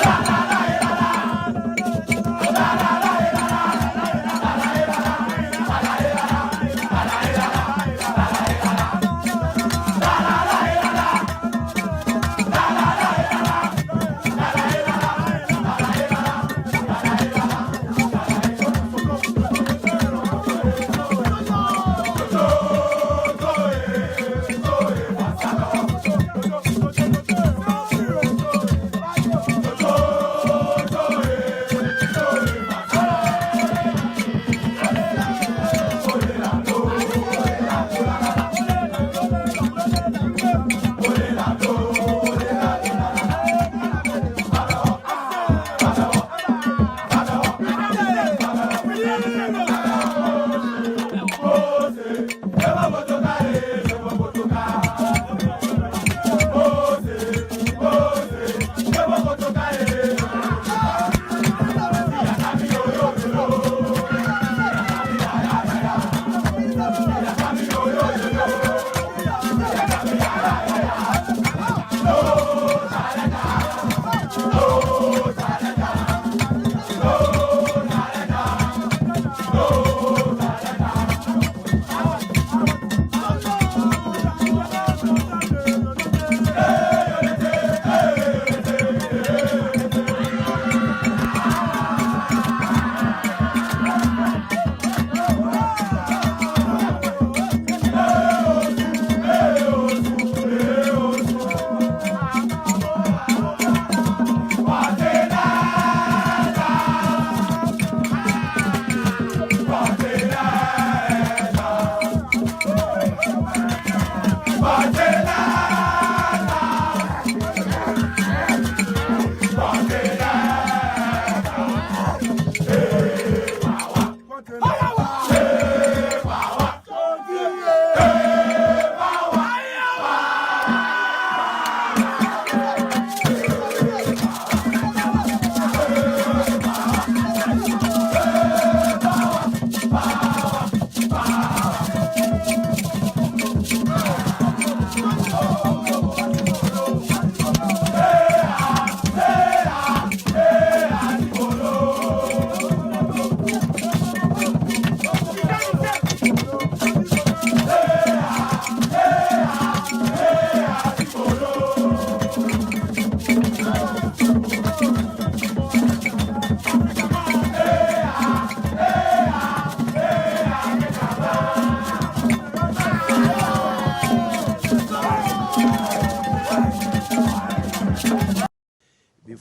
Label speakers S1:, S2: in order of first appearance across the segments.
S1: la la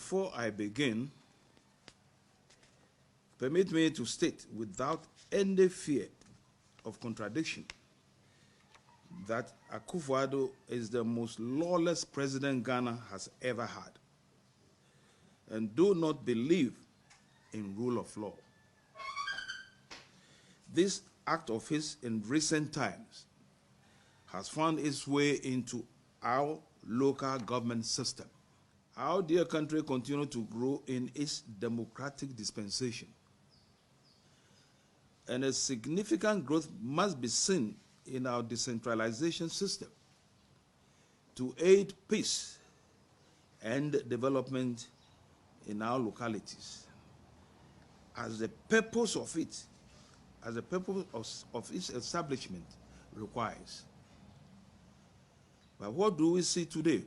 S1: Before I begin, permit me to state without any fear of contradiction that Akufo-Addo is the most lawless president Ghana has ever had, and do not believe in rule of law. This act of his in recent times has found its way into our local government system. Our dear country continues to grow in its democratic dispensation, and a significant growth must be seen in our decentralization system to aid peace and development in our localities, as the purpose of it, as the purpose of its establishment requires. But what do we see today?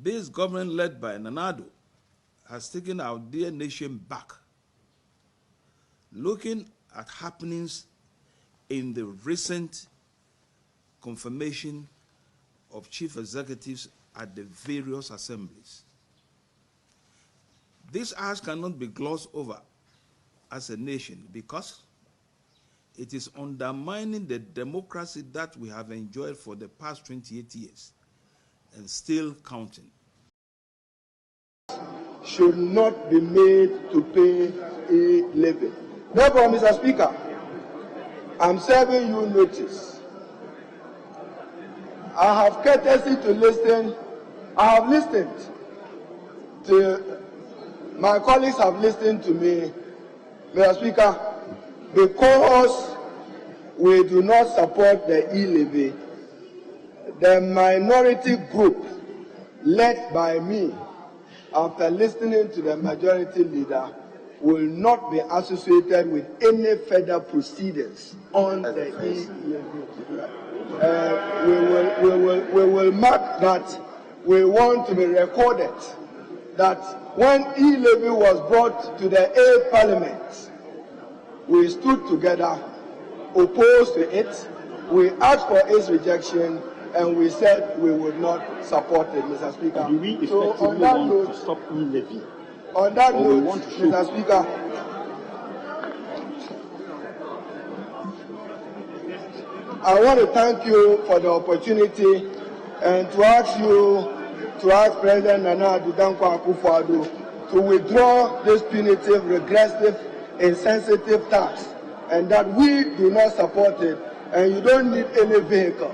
S1: This government led by Nana-Addo has taken our dear nation back. Looking at happenings in the recent confirmation of chief executives at the various assemblies, this act cannot be glossed over as a nation because it is undermining the democracy that we have enjoyed for the past 28 years and still counting.
S2: Should not be made to pay E-Levy. Therefore, Mr. Speaker, I'm serving you notice. I have courtesy to listen. I have listened to my colleagues have listened to me, Mr. Speaker, because we do not support the E-Levy. The minority group led by me, after listening to the majority leader, will not be associated with any further proceedings on the E-Levy. We will mark that. We want to be recorded that when E-Levy was brought to the A Parliament, we stood together, opposed to it. We asked for its rejection, and we said we would not support it, Mr. Speaker.
S3: Do we effectively want to stop E-Levy?
S2: On that note, Mr. Speaker, I want to thank you for the opportunity and to ask President Nana-Addo Akufo-Addo to withdraw this punitive, regressive, insensitive tax, and that we do not support it, and you don't need any vehicle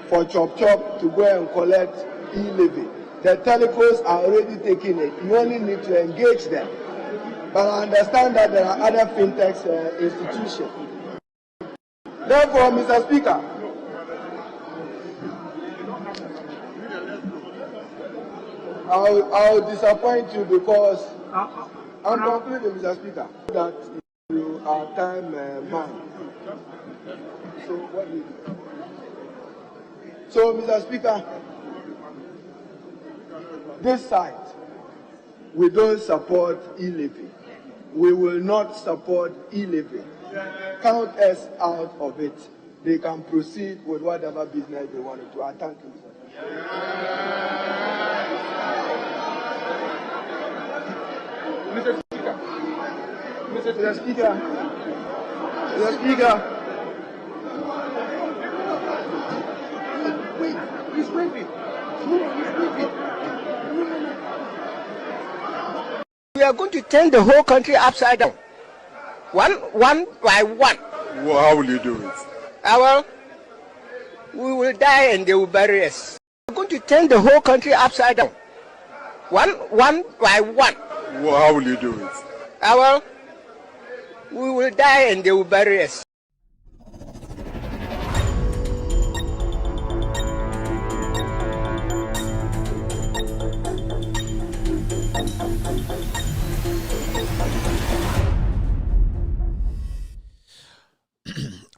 S2: for Chop Chop to go and collect E-Levy. The telephones are already taking it. You only need to engage them. But I understand that there are other fintech institutions. Therefore, Mr. Speaker, I'll disappoint you because I'm concluding, Mr. Speaker, that you are time man. So what do you do? So, Mr. Speaker, this side, we don't support E-Levy. We will not support E-Levy. Count us out of it. They can proceed with whatever business they want to do. I thank you, Mr. Speaker. Mr. Speaker. Mr. Speaker. Wait, he's waving. We are going to turn the whole country upside down. One by one.
S3: Well, how will you do it?
S2: Well, we will die and they will bury us. We are going to turn the whole country upside down. One by one.
S3: Well, how will you do it?
S2: Well, we will die and they will bury us.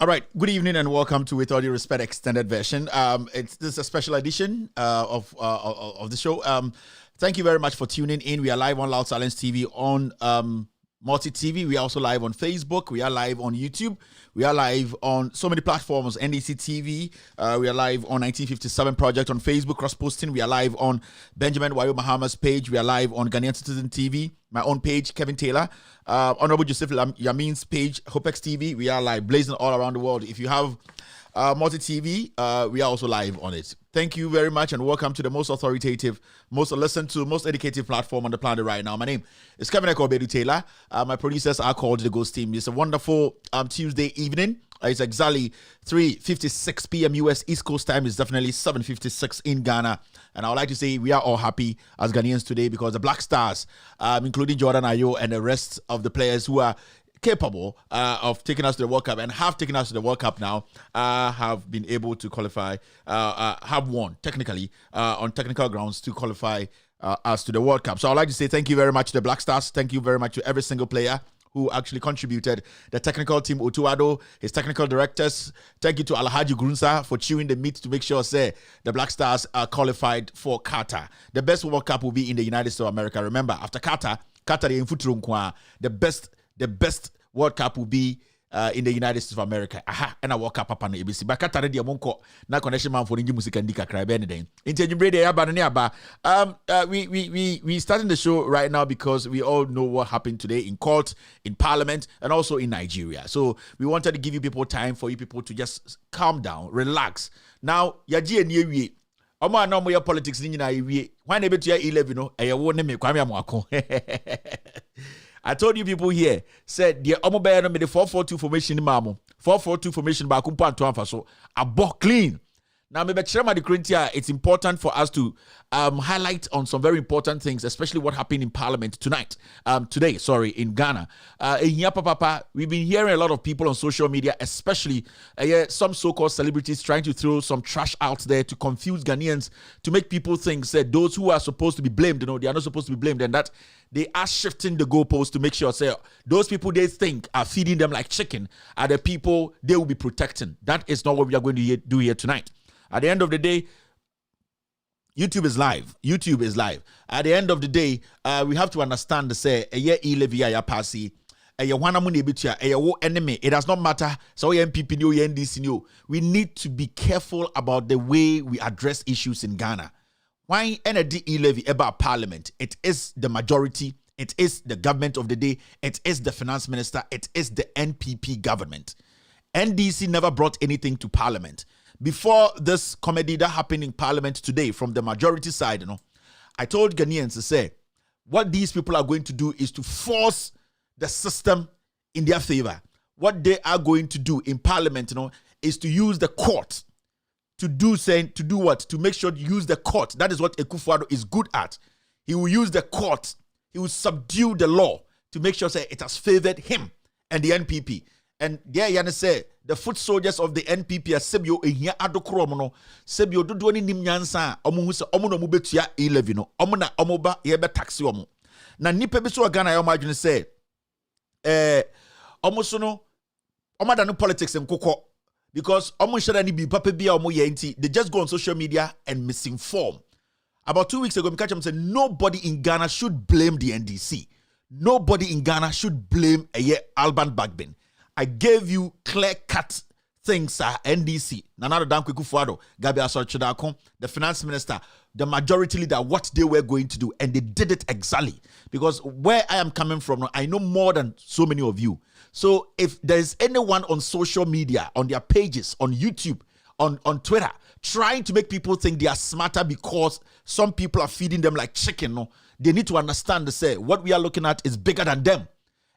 S4: All right. Good evening and welcome to With All Due Respect Extended Version. This is a special edition of the show. Thank you very much for tuning in. We are live on Loud Silence TV on Multi TV. We are also live on Facebook. We are live on YouTube. We are live on so many platforms. NDC TV. We are live on 1957 Project on Facebook, cross posting. We are live on Benjamin Wayo Mahama's page. We are live on Ghanaian Citizen TV, my own page, Kevin Taylor, Honorable Joseph Yamin's page, Hopex TV. We are live, blazing all around the world. If you have Multi TV, we are also live on it. Thank you very much and welcome to the most authoritative, most listened to, most educative platform on the planet right now. My name is Kevin Ekobedu Taylor. My producers are called the Ghost Team. It's a wonderful Tuesday evening. It's exactly 3:56 p.m. US East Coast time. It's definitely 7:56 in Ghana. And I would like to say we are all happy as Ghanaians today because the Black Stars, including Jordan Ayew and the rest of the players who are capable of taking us to the World Cup and have taken us to the World Cup now, have been able to qualify, have won technically on technical grounds to qualify us to the World Cup. So I'd like to say thank you very much to the Black Stars. Thank you very much to every single player who actually contributed. The technical team, Otuado, his technical directors. Thank you to Alhaji Grunsa for chewing the meat to make sure, say, the Black Stars are qualified for Qatar. The best World Cup will be in the United States of America. Remember, after Qatar, the best World Cup will be in the United States of America. And I World Cup up on the ABC. But Qatar dia monko na connection man for the music and dika cry ben. We starting the show right now because we all know what happened today in court, in parliament, and also in Nigeria. So we wanted to give you people time for you people to just calm down, relax. Now, yaji and ye Omo anomo your politics ni nyina ye. When ebe to E-Levy no, eye wo ne me kwame amwako. I told you people here, said, the Omobayan made the 442 formation in Mamo, 442 formation by Kumpan to Anfaso, a book clean. Now, maybe it's important for us to highlight on some very important things, especially what happened in Parliament today, in Ghana. We've been hearing a lot of people on social media, especially some so-called celebrities trying to throw some trash out there to confuse Ghanaians, to make people think that those who are supposed to be blamed, they are not supposed to be blamed, and that they are shifting the goalposts to make sure, those people they think are feeding them like chicken are the people they will be protecting. That is not what we are going to do here tonight. At the end of the day, YouTube is live. YouTube is live. At the end of the day, we have to understand E-Levy passy. It does not matter. So MPP new NDC new. We need to be careful about the way we address issues in Ghana. Why E-Levy about Parliament? It is the majority. It is the government of the day. It is the finance minister. It is the NPP government. NDC never brought anything to Parliament. Before this comedy that happened in Parliament today from the majority side, I told Ghanaians to say, what these people are going to do is to force the system in their favor. What they are going to do in Parliament, is to use the court to do what? To make sure to use the court. That is what Akufo-Addo is good at. He will use the court. He will subdue the law to make sure it has favored him and the NPP. And there, Yana say the foot soldiers of the NPP are sebio ehia adokro no sebio dodo ni nimnyansa omo hu se omo no mo betua E-Levy no omo na omo ba ye be taxi omo na nipa bi so Ghana ya omo adwene say omo so no omo da no politics nkokọ because omo share ni bi papa bia omo ye nti they just go on social media and misinform. About 2 weeks ago, Mikacha said nobody in Ghana should blame the NDC. Nobody in Ghana should blame Alban Bagbin. I gave you clear-cut things, NDC, Nana Dankwa Akufo-Addo, Gabi Asor-Chidakon, the finance minister, the majority leader, what they were going to do, and they did it exactly. Because where I am coming from, I know more than so many of you. So if there's anyone on social media, on their pages, on YouTube, on Twitter, trying to make people think they are smarter because some people are feeding them like chicken, they need to understand what we are looking at is bigger than them.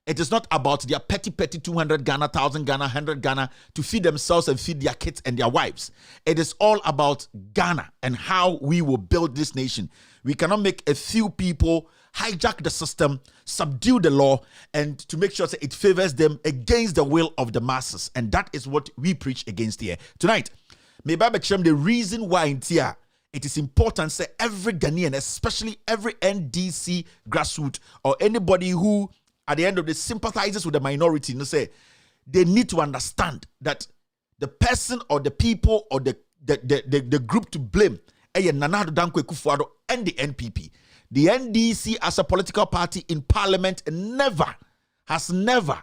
S4: It is not about their petty 200 Ghana, 1,000 Ghana, 100 Ghana to feed themselves and feed their kids and their wives. It is all about Ghana and how we will build this nation. We cannot make a few people hijack the system, subdue the law, and to make sure that it favors them against the will of the masses. And that is what we preach against here. Tonight, maybe the reason why in Tia, it is important to say every Ghanaian, especially every NDC grassroots or anybody who at the end of the sympathizes with the minority, they need to understand that the person or the people or the group to blame Nana Dankwa Akufo-Addo and the NPP. The NDC as a political party in Parliament never has never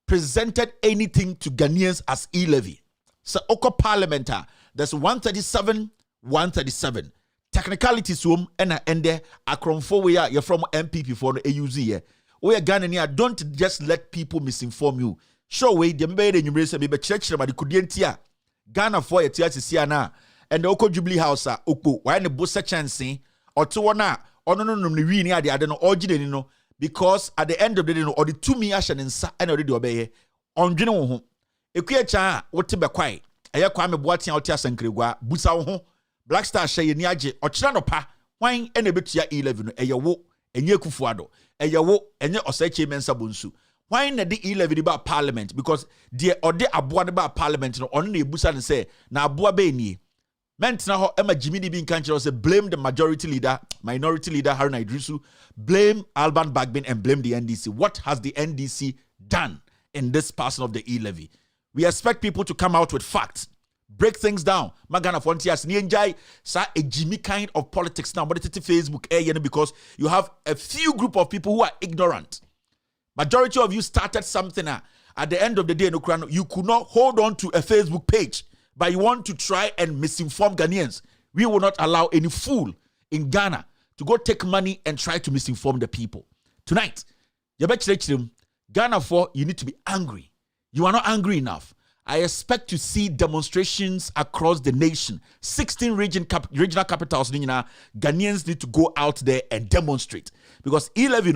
S4: presented anything to Ghanaians as E-Levy. So, Oko Parliament, there's 137. Technicalities and there akromfo we are you're from MPP for the AUZ. We are Ghanaian, don't just let people misinform you. Show way the made in you say be church but couldn't Ghana for a TRCC and the Oko Jubilee House Oko why the bossa chance or to na or no we near the other no because at the end of the day or the 2 me ashen and already obey on general home. Equia what be quiet. Aya kwame boatin out asankregwa busa wo ho Black Star shey ni age ochira no pa wan ene betua E-Levy no eyewo enye kufuado eyewo enye osache mensa bonsu wan na de E-Levy di ba parliament because de ode aboa de ba parliament no ono na ebusa ne say na aboa be ni mentna ho ema Jimmy di bi nkan kire say blame the minority leader Haruna Idrisu, blame Alban Bagbin and blame the NDC. What has the NDC done in this passing of the E-Levy? We expect people to come out with facts, break things down. Magana Fontias, ni enjoy sa a Jimmy kind of politics now, but it's Facebook because you have a few group of people who are ignorant. Majority of you started something at the end of the day, you could not hold on to a Facebook page, but you want to try and misinform Ghanaians. We will not allow any fool in Ghana to go take money and try to misinform the people. Tonight, Ghana for you need to be angry. You are not angry enough. I expect to see demonstrations across the nation. 16 regional capitals, Ghanaians need to go out there and demonstrate. Because E-Levy,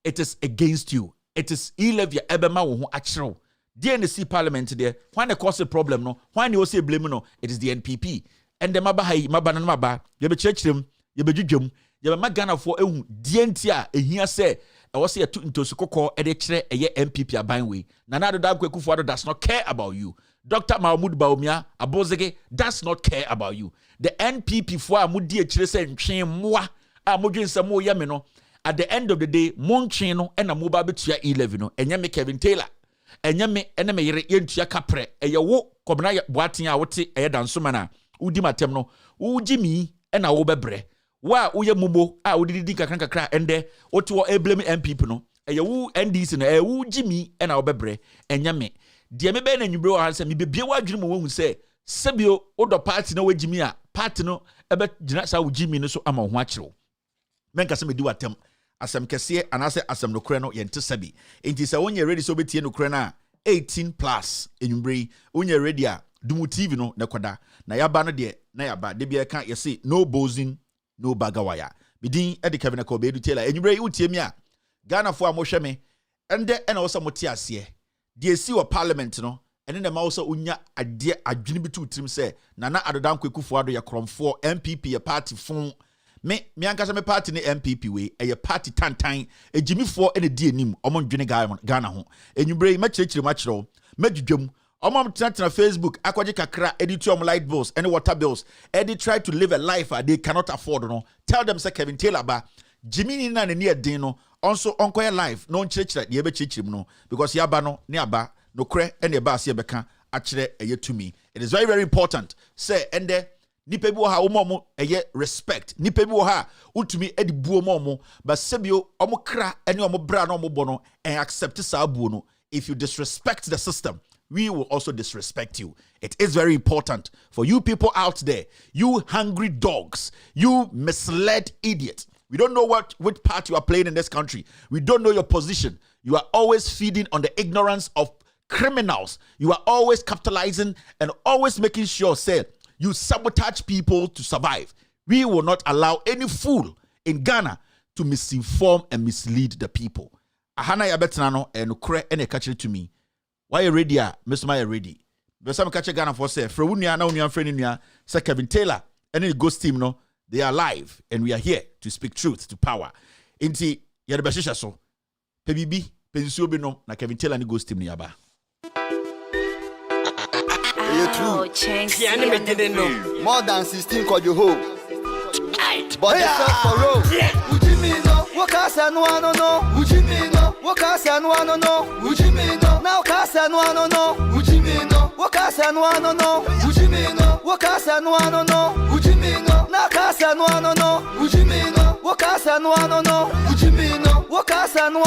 S4: it is against you. It is E-Levy, ebema wo ho achiro. DNC parliament there, when they cause a problem, when you say blame, it is the NPP. And the maba, you be church them, you be jujum, you be Ghana for DNT, here say, I was here to Sukoko Edechere a MPP Abanwe. Nana Dadkwe Kufuado does not care about you. Dr. Mahmoud Baumia Abozege does not care about you. The NPP for Amudi Echere and Chain Moa Amudin Samo Yamino. At the end of the day, Monchino and a mobile betua E-Levy and Yame Kevin Taylor. And Yame enemy Yentia Capre, a yawo, Kobna Boatia Wote, a Dansumana, Udima Temno, Ujimi, and a Obebre. Wa uye mubo udidi kakra ende oto e blame MPP no e wu NDC no e wu Jimmy e na obebre enya me de me be na nwubre wa se me bebie wa adwene mo wu se sebio odo party na wa Jimmy a party no e be gina sa wu Jimmy no so ama ho akiro menka se me di watem asem kese anase asem no kre no ye nte sabi enti se wonye ready so betie no kre na 18 plus enwubre wonye ready a dumu TV no ne koda na yaba no de na yaba de bia kan ye se no boozing no bagawaya. Bidin Eddie Kevin Akobe Taylor. And you bring Utimia Ghana for Mosheme and then and also Motias here. DSC or Parliament, and then the mouse unya a dear a junibitu trim say, Nana Adodan Kufuado ya Crom 4 MPP a party phone. Me Ankasa party ne MPP way, a party time, a Jimmy 4 and a dear nim, among Ghana home. And you bring much matchro, Medjum. Omam na Facebook, Akwaji Kakra, editor light bills, and water bills. Eddie try to live a life they cannot afford. Tell them, say Kevin Taylor, ba Jimmy Nina near Dino, also on life, no church that you church him, no, because Yabano, nearba, no cre, and your bass yabeka, actually a year to me. It is very, very important. Say, and there, Nipebu ha umomo, a ye respect. Nipebu ha, ultimi edi buomomo, but Sebio, omokra, and your bra no bono, and accept this abuno. If you disrespect the system, we will also disrespect you. It is very important for you people out there, you hungry dogs, you misled idiots. We don't know which part you are playing in this country. We don't know your position. You are always feeding on the ignorance of criminals. You are always capitalizing and always making sure, say, you sabotage people to survive. We will not allow any fool in Ghana to misinform and mislead the people. Ahana ya betinano and ukre ene kachiri to me. Why you ready? Mr. Maya ready. But some catch Ghana for say, Frewunia na unia friend say Kevin Taylor and the ghost team no, they are live and we are here to speak truth to power. Inti yada bashisha so. PBB pensuo bi no na Kevin Taylor ni ghost team ni yaba.
S5: Oh, change.
S6: Didn't know. More than 16 called you home. But they fell for road. Ujimino, wakasa no Ujimino, wakasa no Ujimino, now kasa no Ujimino, wakasa no Ujimino, wakasa no Ujimino, now kasa no Ujimino, wakasa no Ujimino, wakasa no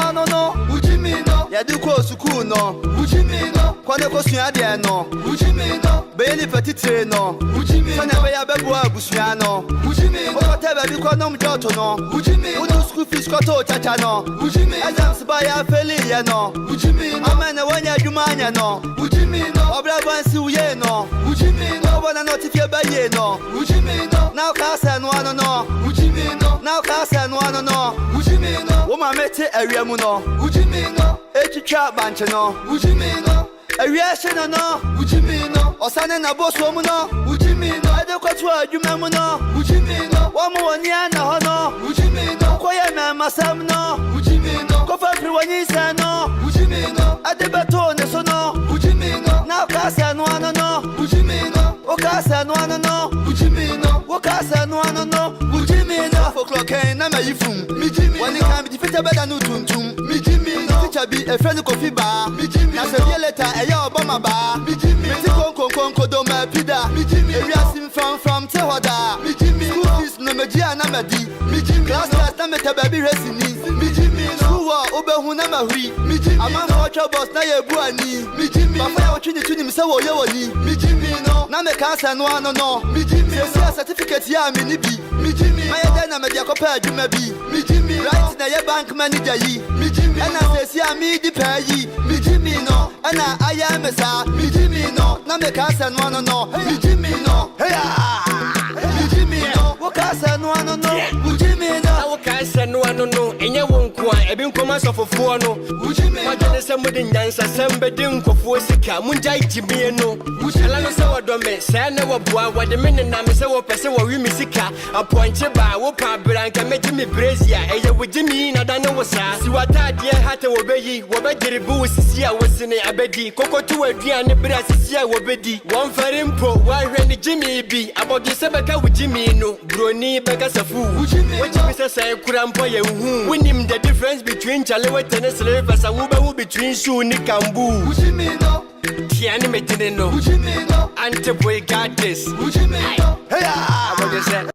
S6: Ujimino. Yadu ko suku no. Ujimi no. Kwane ko suya de no. Ujimi no. Beyeni petite no. Ujimi no. Sane beya bebo abusuya no. Ujimi no. Okote bebi ko nom joto no. Ujimi no. Udu school fees ko to chacha no. Ujimi no. Exams ba ya feli ye no. Ujimi no. Amene wanya adwumanya no. Ujimi no. Obra bansi uye no. Ujimi no. Wana notifie ba ye no. Ujimi no. Now kasa no ano no. Ujimi no. Now kasa no ano no. Ujimi no. Woma mete area mu no. Ujimi no. Etwitwa banche no. Ujimi no. Area she no no. Ujimi no. Osane na boso mu no. Ujimi no. Ade kwatu adwuma mu no. Ujimi no. Womo woni ana ho no. Ujimi no. Koye me masam no. Ujimi no. Kofa fri woni sa no. Ujimi no. Ade beto ne so no. Ujimi no. Na kasa no ano no. Ujimi no. O kasa no ano no. Ujimi no. O kasa no ano no. Ujimi no. 4 o'clock na ma yifum. Mijimi. Wani kan bi fita beda no tuntum. Mijimi no. Teacher bi e friend coffee bar. Mijimi. Na se ye letter e ya obama ba. Mijimi. Meti kon do ma pida. Mijimi. E wiasim from te hoda. Mijimi. School fees no media na madi. Mijimi. Class na meta baby resini. Mijimi no. School wa obehu na mahuri. Mijimi. Ama no boss na ye buani. Mijimi. Ba fa ya tuni mi se wo ye woni. Mijimi no. Na me cancer no ano no. Mijimi. Se certificate ya mi ni bi. Mijimi. Ma ye den na media ko pa adwuma bi. Mijimi. Right na ye bank manager yi. Mijimi. Ana se ya mi di pa yi. Mijimi no. Ana aya mesa. Mijimi no. Na me cancer no ano no. Mijimi no. Hey Mijimi no. Wo cancer no ano no. Mijimi no.
S7: Wo cancer no ano no. Enye wonko a ebi nkoma sofofo no. Mijimi. Ma jene se mudi nyansa sembe di nkofo sika. Munja ijimi no. Ala no se wodome. Se na wo boa wode me na me se wo pese wo wi misika. Aponche ba wo pa branka meji mi brazia. Eye wo jimi na da no wo sa. Si wata de hata wo beyi. Wo be giribu sisi a wo sine abedi. Kokotu aduane bra sisi a wo bedi. Won farimpo wa hwe ni jimi bi. Abogi se beka wo jimi no. Broni beka safu. Wo jimi se sai kura mpo ye hu. Winim the difference between chalewe tennis livers and wo between shoe ni kambu.
S6: Wo jimi no.
S7: Tiani me didn't know.
S6: Ujimi no.
S7: Ante boy got this.
S6: Ujimi no. Hey
S7: I'm just saying.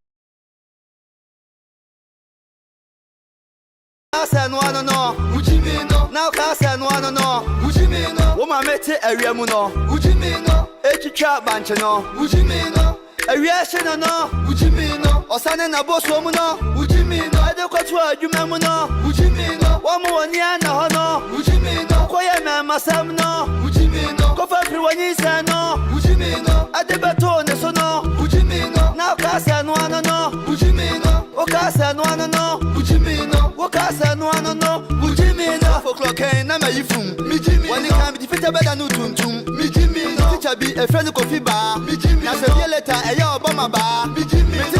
S6: Kasa no ano no. Ujimi no. Now kasa no ano no. Ujimi no. Woma mete area mu no. Ujimi no. Etwitwa banche no. Ujimi no. Area she no no. Ujimi no. Osane na boso mu no. Ujimi no. Ade kwatu adwuma mu no. Ujimi no. Womo woni ana ho no. Ujimi no. Koye me masam no. Ujimi no. Kofa fri woni sa no. Ujimi no. Ade beto ne so no. Ujimi no. Na kasa no ano no. Ujimi no. O kasa no ano no. Ujimi no. O kasa no ano no. Ujimi no. 4 o'clock na ma yifum. Mijimi. Wani kan bi fita beda no tuntum. Mijimi no. Teacher bi e friend coffee bar. Mijimi. Na se ye letter e ya obama ba. Mijimi. Meti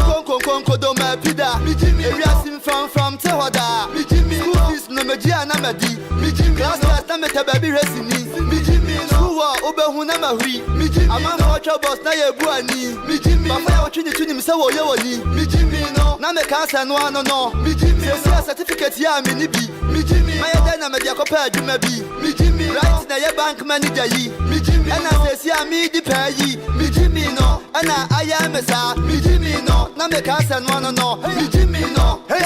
S6: kon do ma pida. Mijimi. E wiasim from te hoda. Mijimi. School fees no media na madi. Mijimi. Class na meta baby resini. Mijimi no. School wa obehu na mahuri. Mijimi. Ama no boss na ye buani. Mijimi. Ba fa ya tuni mi se wo ye woni. Mijimi no. Na me cancer no ano no. Mijimi. Se certificate ya mi ni bi. Mijimi. Ma ye den na media ko pa adwuma bi. Mijimi. Right na ye bank manager yi. Mijimi. Ana se ya mi di pa yi. Mijimi no. Ana aya mesa. Mijimi no. Na me cancer no ano no. Mijimi no. Hey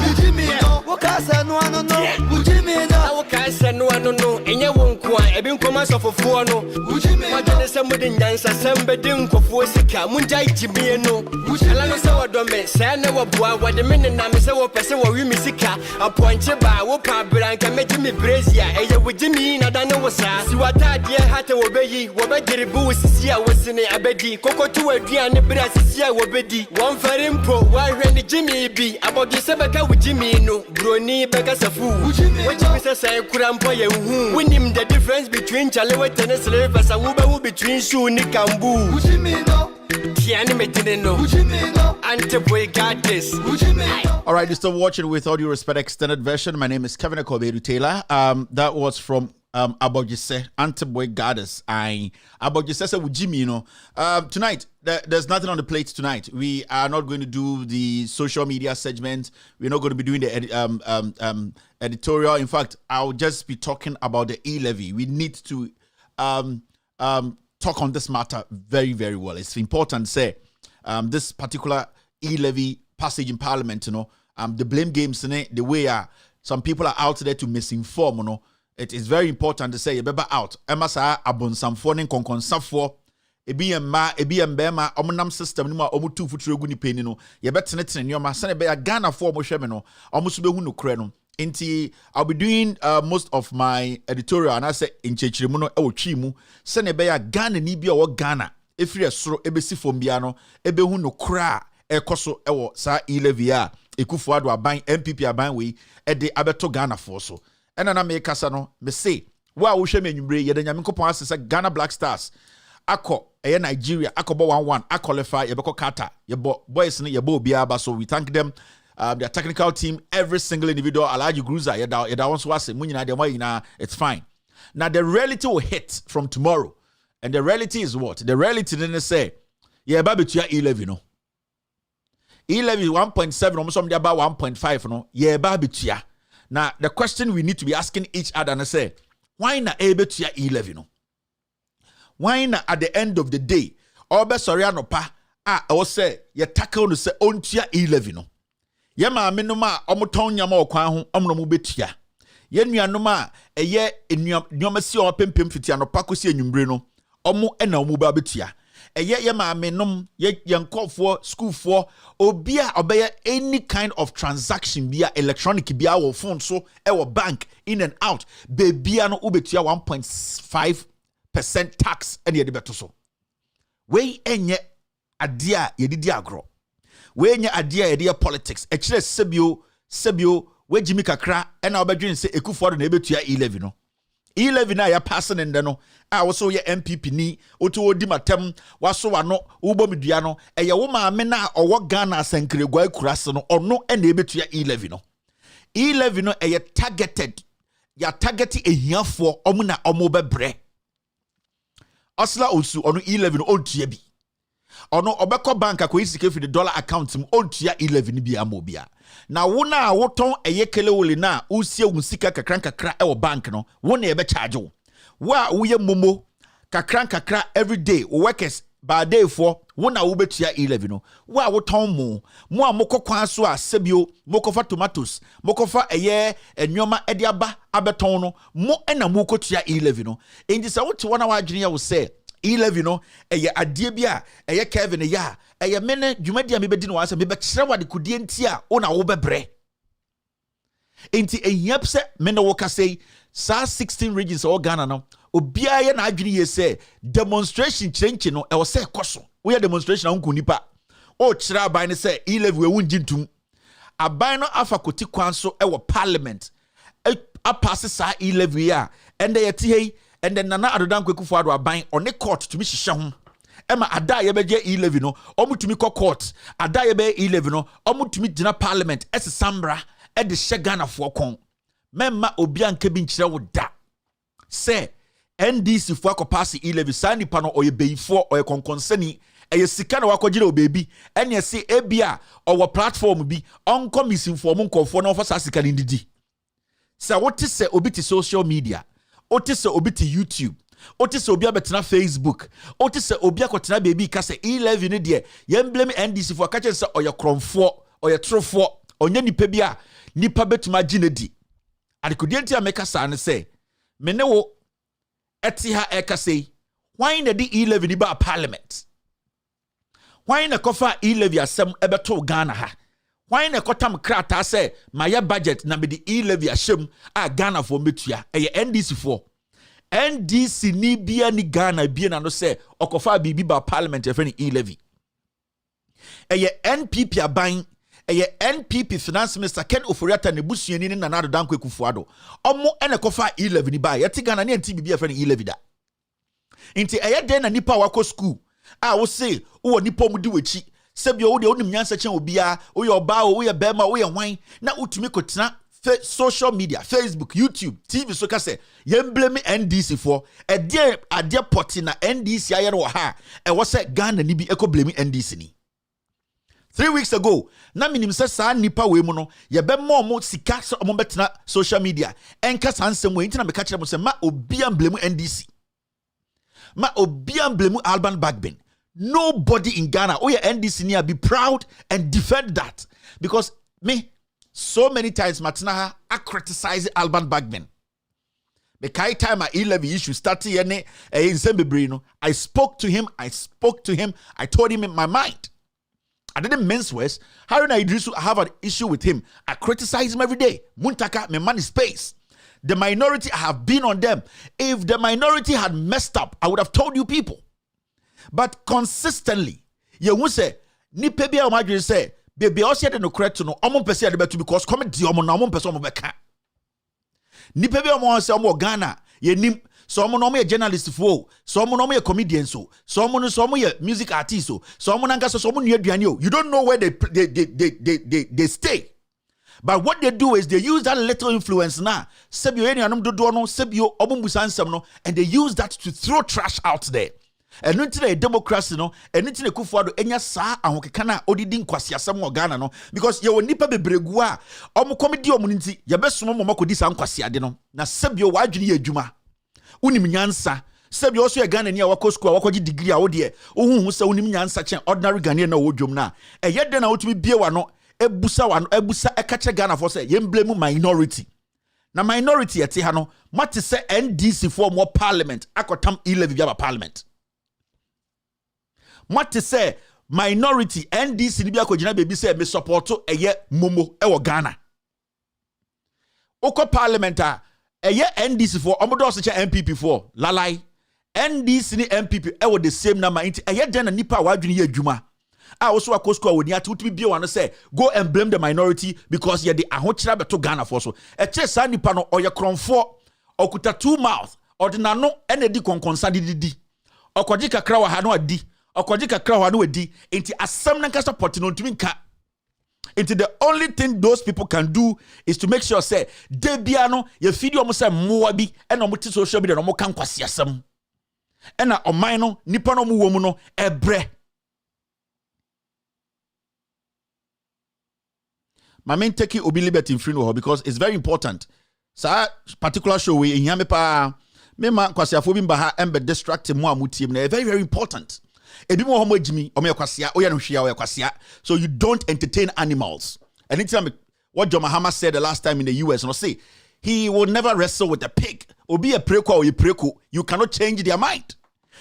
S6: Mijimi no. Wo cancer no ano no. Mijimi no.
S7: Wo cancer no ano no. Enye wonko a ebi nkoma sofofo no.
S6: Ujimi.
S7: Ma jene se mudi nyansa sembe di nkofo sika. Munja ijimi no. Ala no se wodome. Se na wo boa wode me na me se wo pese wo wi misika. Aponche ba wo pa branka meji mi brazia. Eye wo jimi na da no wo sa. Si wata de hata wo beyi. Wo be giribu sisi a wo sine abedi. Kokotu aduane bra sisi a wo bedi. Won farimpo wa hwe ni jimi bi. Abogi se beka wo jimi no. Broni beka safu. Wo jimi se sai kura mpo ye hu. Winim the difference between chalewe tennis livers and wo between shoe ni kambu.
S6: Ujimi no.
S7: Tiani me didn't know.
S6: Ujimi no.
S7: Ante boy got this.
S6: Ujimi no.
S4: All right, you're still watching with Audio Respect Extended Version. My name is Kevin Akobedu Taylor. That was from Abogise, Anteboy Goddess. Abogise said with Jimmy, you know. Tonight, there's nothing on the plate tonight. We are not going to do the social media segment. We're not going to be doing the editorial. In fact, I'll just be talking about the E-Levy. We need to talk on this matter very, very well. It's important to say this particular E-Levy passage in Parliament, you know, the blame games in it, the way some people are out there to misinform, no. It is very important to say you better out. Emma sa abonsamfo ne konkonsafo ebi emma ebi embema omunam system ni ma omu tu futuro gu ni peni no ye betenetene nyoma sane be ya Ghana for omo hweme no omo so behu no kure no. Inti I'll be doing most of my editorial and I say in chechirimu no ewo twi mu sane be ya Ghana ni bi owo Ghana efiri esoro ebesi fom bia no ebehu no kura ekoso ewo sa E-Levy a Ekufuado aban MPP aban we ede abeto Ghana for so. Ena na me kasa no me say wa wo hwe me nwumre ye da nyame kopon asese Ghana Black Stars akọ Nigeria akọbo 1-1 qualify ye beko Qatar ye boys ne ye obia ba so we thank them their technical team every single individual Alhaji Gruza ye da won so ase munyina de moyina it's fine. Now the reality will hit from tomorrow and the reality is what? The reality didn't say ye ba betua E-Levy no. E-Levy 1.7 almost about 1.5 no ye ba betua. Now, the question we need to be asking each other and say, why not able to E-Levy no? Why not at the end of the day, obe sorry anopa, I say, ye tackle no say, on tia E-Levy no. Ye ma minuma, omuton nyama okwan ho, omno mu betia. Ye nuanoma, ye nyoma si o pempem fiti anopa kosi enwumbre no, omu ena omu ba betia. Ye ma menom ye yankofo school for obia obey any kind of transaction via electronic via our phone so our bank in and out bebia no ubetua 1.5% tax and ye de beto so we enye adia ye didi agro we enye adia ye de politics e kire sebio we jimi kakra e na obedwin se Ekufuado na ebetua E-Levy no E-Levy na ya passing in no a wo ye MPP ni otu odi matem waso wano ubo medua no eye wo maame na owo Ghana asankiregwa akurase no ono e na ebetua E-Levy no E-Levy no eye targeted ya targeti ehiafo omu na omu bebre asla osu ono E-Levy no ontua bi ono obekọ bank akoyi sike fi the dollar account mu ontua E-Levy ni bi amobia na wona woton eyekele wole na usie wunsika kakra e wo bank no wona ebe charge wo uye momo kakra every day workers by day for wona wo betua E-Levy no wo woton mo amokokwan so a sebio mokofa tomatoes mokofa eye enwoma ede aba abeton no mo na mo kotua E-Levy no enti se wote wona wa adwene ya wo se E-Levy no eye adie bia eye Kevin ya eye mene dwumadi a mebedi no wase mebekire wade kudie ntia ona wo bebre enti ehiap se mene wo ka sei sa 16 regions all Ghana no obia ye na adwene ye se demonstration chenche no e wo se koso wo ye demonstration anku nipa o kire aban ne se E-Levy we wunji ntum aban no afa koti kwan so e wo parliament a pass sa E-Levy ya ende ye ti hei and then Nana Adodan Ekufuado aban on the court to me hihye Emma ada ye beje E-Levy no omutumi kɔ court ada ye be E-Levy no omutumi gina parliament sambra e de hye Ghana fo kon memma obia nka bi nkyere wo da se NDC fo akɔpass E-Levy sa nipa no oye beifo oye konkonsani eye sika na wakɔgire obebi ene se ebia owo platform bi onko misinform nkɔfo na ofasa sika ni ndidi se wote se obi ti social media otise obi ti YouTube otise obi abetena Facebook otise obi akotena baby ka se E-Levy ne de yemblem NDC for ka se oye kromfo oye trofo onye nipa bi a nipa betuma ginedi adekodienti ameka sa ne se mene wo eti ha eka sei why na di E-Levy ni ba parliament why na kofa E-Levy asem ebeto Ghana ha why na kotam krata say my budget na be the E-Levy ashem a Ghana for metua eye NDC for NDC ni bia ni Ghana bia na no say okofa bibi ba parliament e friend E-Levy eye NPP aban eye NPP finance minister Ken Oforiata ne busuani ni Nana Adodan Ekufuado omo ene kofa E-Levy ni ba ye ti Ghana ne anti bibi e friend E-Levy da inti eye den na nipa wako school a wo say wo nipa mu di wachi sebio wo de onim nyansa chen obia wo ye oba wo ye bema wo ye hwan na utumi kotena social media Facebook YouTube TV so ka se yembleme NDC for ade poti na NDC aye no ha e wo se Ghana ni bi eko blame NDC ni 3 weeks ago na minim se sa nipa we mu no ye be mo sika so mo betena social media enka sansem we ntina me ka kire mo se ma obia blame NDC ma obia blame Alban Bagbin. Nobody in Ghana, oh yeah, NDC near be proud and defend that because me so many times Matinaha I criticize Alban Bagman. The time my E-Levy issue started in Sembebrino, I spoke to him, I told him in my mind. I didn't mince words. Haruna Idrisu, I have an issue with him. I criticize him every day. Muntaka, my money space. The minority, I have been on them. If the minority had messed up, I would have told you people. But consistently, you will say, ni pebi a umagri say, baby, I said no correct to no, omon pesi adebetu because comment di omon na omon pesi omon beka. Ni pebi omon say omon Ghana, ye nim. So omo no me journalist fo, so omo no me comedian so omo ye music artist so omo nanga so omo nu aduane o. You don't know where they stay. But what they do is they use that little influence now. Sebio eni anum dodo no, sebio omo busansem no, and they use that to throw trash out there. And until a democracy no, and until a kufuado enya sa ahokeka na odidi nkwasiasem wo Ghana no, because ye wonipa bebregu a omo comedy omo nti ye besomo mo makodi sa nkwasiade no. Na sebio wadwene ye adwuma. Unim nyansa sebi also a Ghana ni a wako school wako degree a wo de ohunhu se unim nyansa chen ordinary Ghanaian na wodwom na eye de na wotumi bie wa no ebusa ekache Ghana for say ye blame minority na minority ete ha no mate se NDC for more parliament akotam E-Levy bia parliament mate se minority NDC ni bia akogina bebi se me support eye momo e wo Ghana oko parliament a eye NDC for omodo so che MPP for lalai NDC ni MPP e the same number inti eye den na nipa wadwene ye adwuma a wo so akosko woni ate utimi bie wan say go and blame the minority because ye the ahochira beto Ghana for so e che sa nipa no oye kronfo okuta two mouth ordinano ene di konkonsa didi okoji kakra wa ha no adi okoji kakra wa no adi inti asem na nkasa poti no ntumi nka. Into the only thing those people can do is to make sure say debiano ye video mo say moabi and no muti social media no mo kan kwasi asem e na oman no nipa no mo wo mu no ebre my main taking obi liberty in free no because it's very important sa particular show we in pa me ma kwasi afo bi mba ha embe distract mo amutie na very very important. So you don't entertain animals. And anytime what John Mahama said the last time in the US, and say he will never wrestle with a pig. Or be a preko or a preko. You cannot change their mind.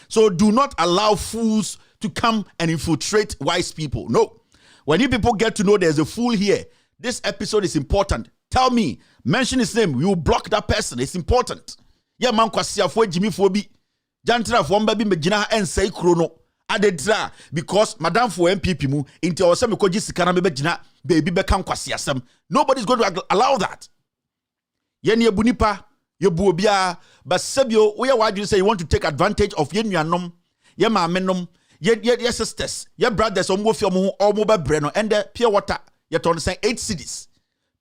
S4: So do not allow fools to come and infiltrate wise people. No. When you people get to know there's a fool here, this episode is important. Tell me, mention his name. You will block that person. It's important. Yeah, man, kwasia fo Jimmy Fobi. Jantra fo mbabi mejina and say chrono. Adedra because madam for MPP mu into osem koji sikana mebegina baby bekam kwasiasem. Nobody's going to allow that. Yeni ebunipa yebu obia but sebio we wadwin say you want to take advantage of ye nuanom ye maamenom ye sisters ye brothers omwo fi omo bebre no and the pure water ye ton say 8 cedis.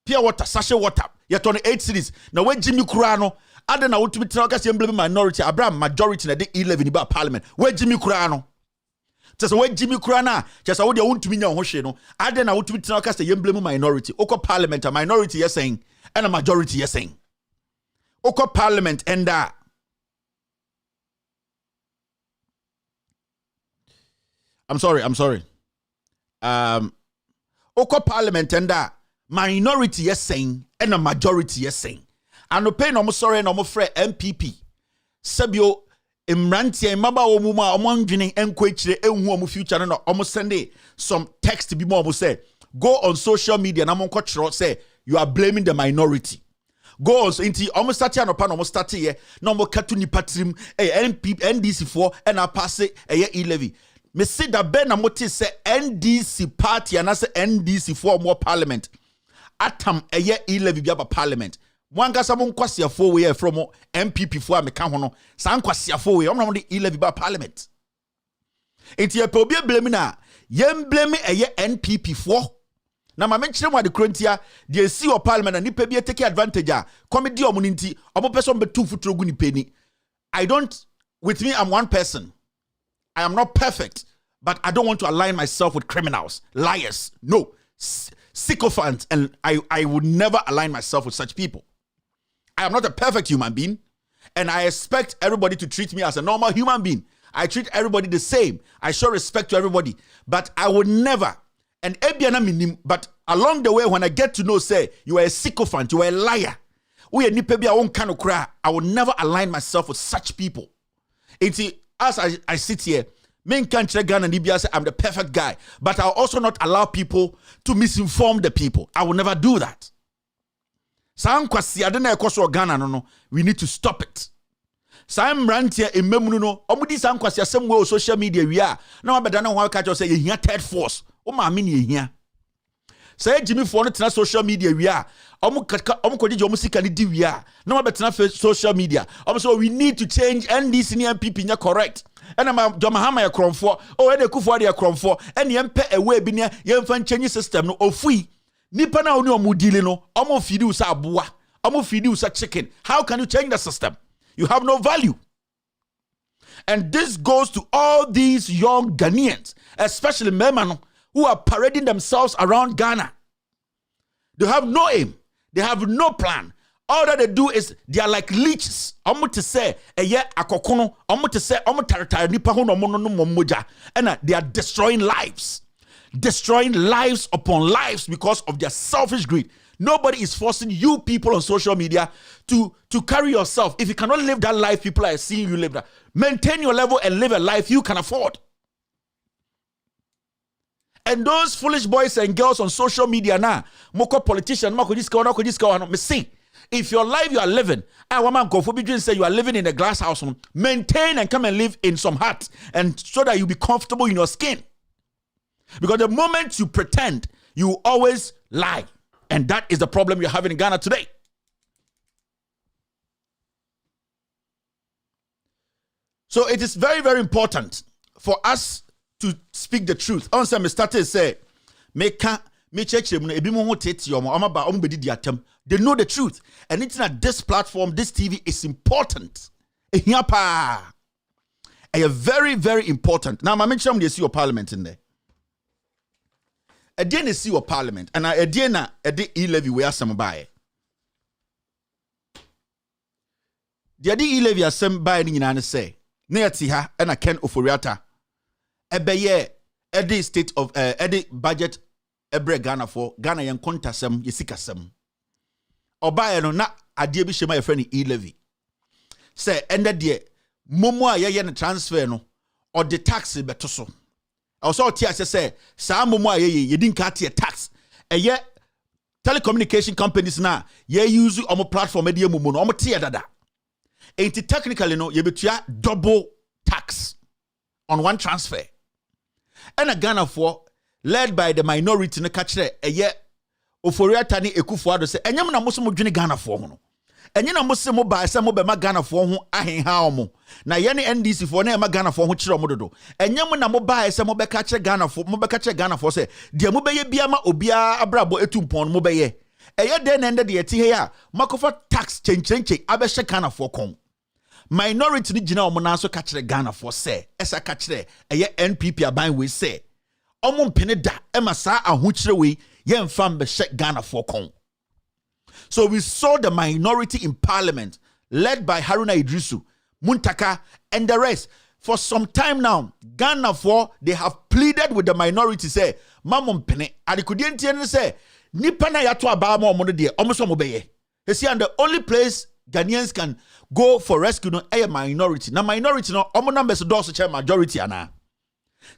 S4: Pure water sachet water ye ton 8 cedis. Na we Jimmy kura no ade na wotumi tena ka se emblem minority Abraham majority na de E-Levy ni ba parliament. We Jimmy kura no Chesa we Jimmy Krana, chesa wo de wontumi nya ho hwe no. Ade na wotumi tena ka say emblem minority. Oko parliament a minority yes saying and a majority yes saying. Oko parliament and I'm sorry. Oko parliament and minority yes saying and a majority yes saying. And no pay no mo sorry no mo frɛ MPP. Sabio Imrantia maba omuma omandwene enkwechire enhu omu future no omo send some text bi mo omo say go on social media na mo nkɔkyerɛ say you are blaming the minority. Go on so inti omo start ya no pa no omo start ye na omo katu ni patrim NPP NDC for and a pass E-Levy. Me see that ben na moti say NDC party and say NDC for more parliament. Atam E-Levy bi aba parliament. Wanga sabon kwasiafo we from MPP for ameka ho no san kwasiafo we omna de E-Levy ba parliament enti e pe obi blame na yem blame NPP for na ma menkyere mu ade krontia de si o parliament na nipa bi take advantage a comedy omo nti omo person betu futuro gu nipa ni. With me I'm one person. I am not perfect, but I don't want to align myself with criminals, liars, no, sycophants, and I would never align myself with such people. I am not a perfect human being, and I expect everybody to treat me as a normal human being. I treat everybody the same. I show respect to everybody, but I would never, and ebiana minim, but along the way, when I get to know, say, you are a sycophant, you are a liar, we nipa bi a won kind of cry, I will never align myself with such people. As I sit here, men can't check Ghana and Libya say I'm the perfect guy, but I'll also not allow people to misinform the people. I will never do that. We need to stop it. Sam Rantia in Memuno, Omudi Sam Kwasia somewhere social media we are. Now I don't want to catch us say here third force. Oh my mini here. Say Jimmy for not social media we are. Omukodi Jomusika ni we are. Now I better social media. So we need to change NDC and people correct. And I'm Domahama ya Cromfo, oh and the Kufuadi ya Cromfo, and yempe away binia yemfan change system no ofui. Nipa na oni omudile no, omo fidu sa abua, omo fidu sa chicken. How can you change the system? You have no value. And this goes to all these young Ghanaians, especially men who are parading themselves around Ghana. They have no aim. They have no plan. All that they do is they are like leeches. Omo to say, akokono. Omo to say, omo taratara nipa ho no moja. And they are destroying lives. Destroying lives upon lives because of their selfish greed. Nobody is forcing you people on social media to carry yourself. If you cannot live that life people are seeing you live that, maintain your level and live a life you can afford. And those foolish boys and girls on social media now, moko politician, moko this me see. If your life you are living, I want to go say you are living in a glass house, maintain and come and live in some hut, and so that you be comfortable in your skin. Because the moment you pretend, you always lie. And that is the problem you're having in Ghana today. So it is very, very important for us to speak the truth. I want to say, say, they know the truth. And it's not this platform, this TV is important. It's very, very important. Now, I mentioned they see your parliament in there. A day see your parliament, and a day na a day E-Levy we are some buy. The day E-Levy are some buy in an say. Near Tiha and a Ken Oforiata. A baye a day state of a day budget a break Ghana for Ghana yan contasem yesikasem. Or buy no na a dear bishop my friend E-Levy. Say ended the momo ya transfer no or the tax betoso. Also, TSS say, some more ye didn't cut your tax. And yet, telecommunication companies now, ye use on a platform, media mumono, on a tier dada. Ain't it technically no, ye betray double tax on one transfer. And a Ghana for led by the minority in the catch there, a year, Oforia Tani Ekufuado say, and Yamna Muslim Ghana for no. And you know, Muslim by some of my Ghana for whom I ain't how mo. Now, Yanni NDC for near Ghana for which Romodo. And Yamuna mobile some of catcher Ghana for Mobacatcher Ghana for say, dear Mobay Biama Obia Abrabo etumpon Mobaye. A year then ended the Tia, Makofa tax change Abesha Ghana for con. Minority General Monaso catcher Ghana for say, Esa catcher, a year NPP abine we say. Omon Peneda, Emma Sa a Huchrewe, Yen Fam Beshek Ghana for con. So we saw the minority in parliament led by Haruna Idrisu, Muntaka, and the rest. For some time now, Ghana for they have pleaded with the minority, say, Mamon Pene, Adikudian say, Nipana Yato Abama Monode, Omoso Mobeye. You see, and the only place Ghanaians can go for rescue no a minority. Now, minority no, Omo numbers do such majority ana.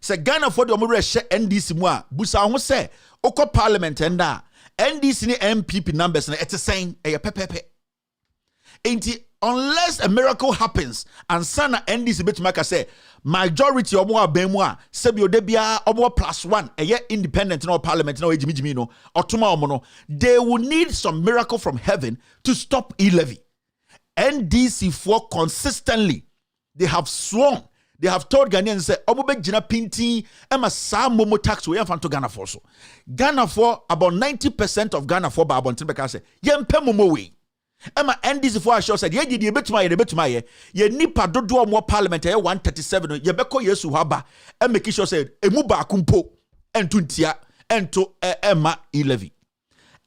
S4: Say Ghana for the Omore share NDC mua, Busa Homo say, Oko parliament and da. NDC MPP numbers na it's saying pepepe. Unless a miracle happens and sana NDC betumaka say majority omo abemwa sebio debia omo +1 independent no parliament no ejimijimi no otuma omo no, they will need some miracle from heaven to stop E-Levy. NDC for consistently they have sworn. They have told Ghanaians say, "Omobe jina pinti ema sa momo tax we yanfanto Ghana for so." Ghana for about 90% of Ghana for ba abontin beka say, "Yempe momo we." Ema NDC for assure said, "Ye di betuma ye nipa dodo mo parliament ye 137 ye beko yesu haba." E make sure said, "Emu ba kumpo entuntia ento ema E-Levy."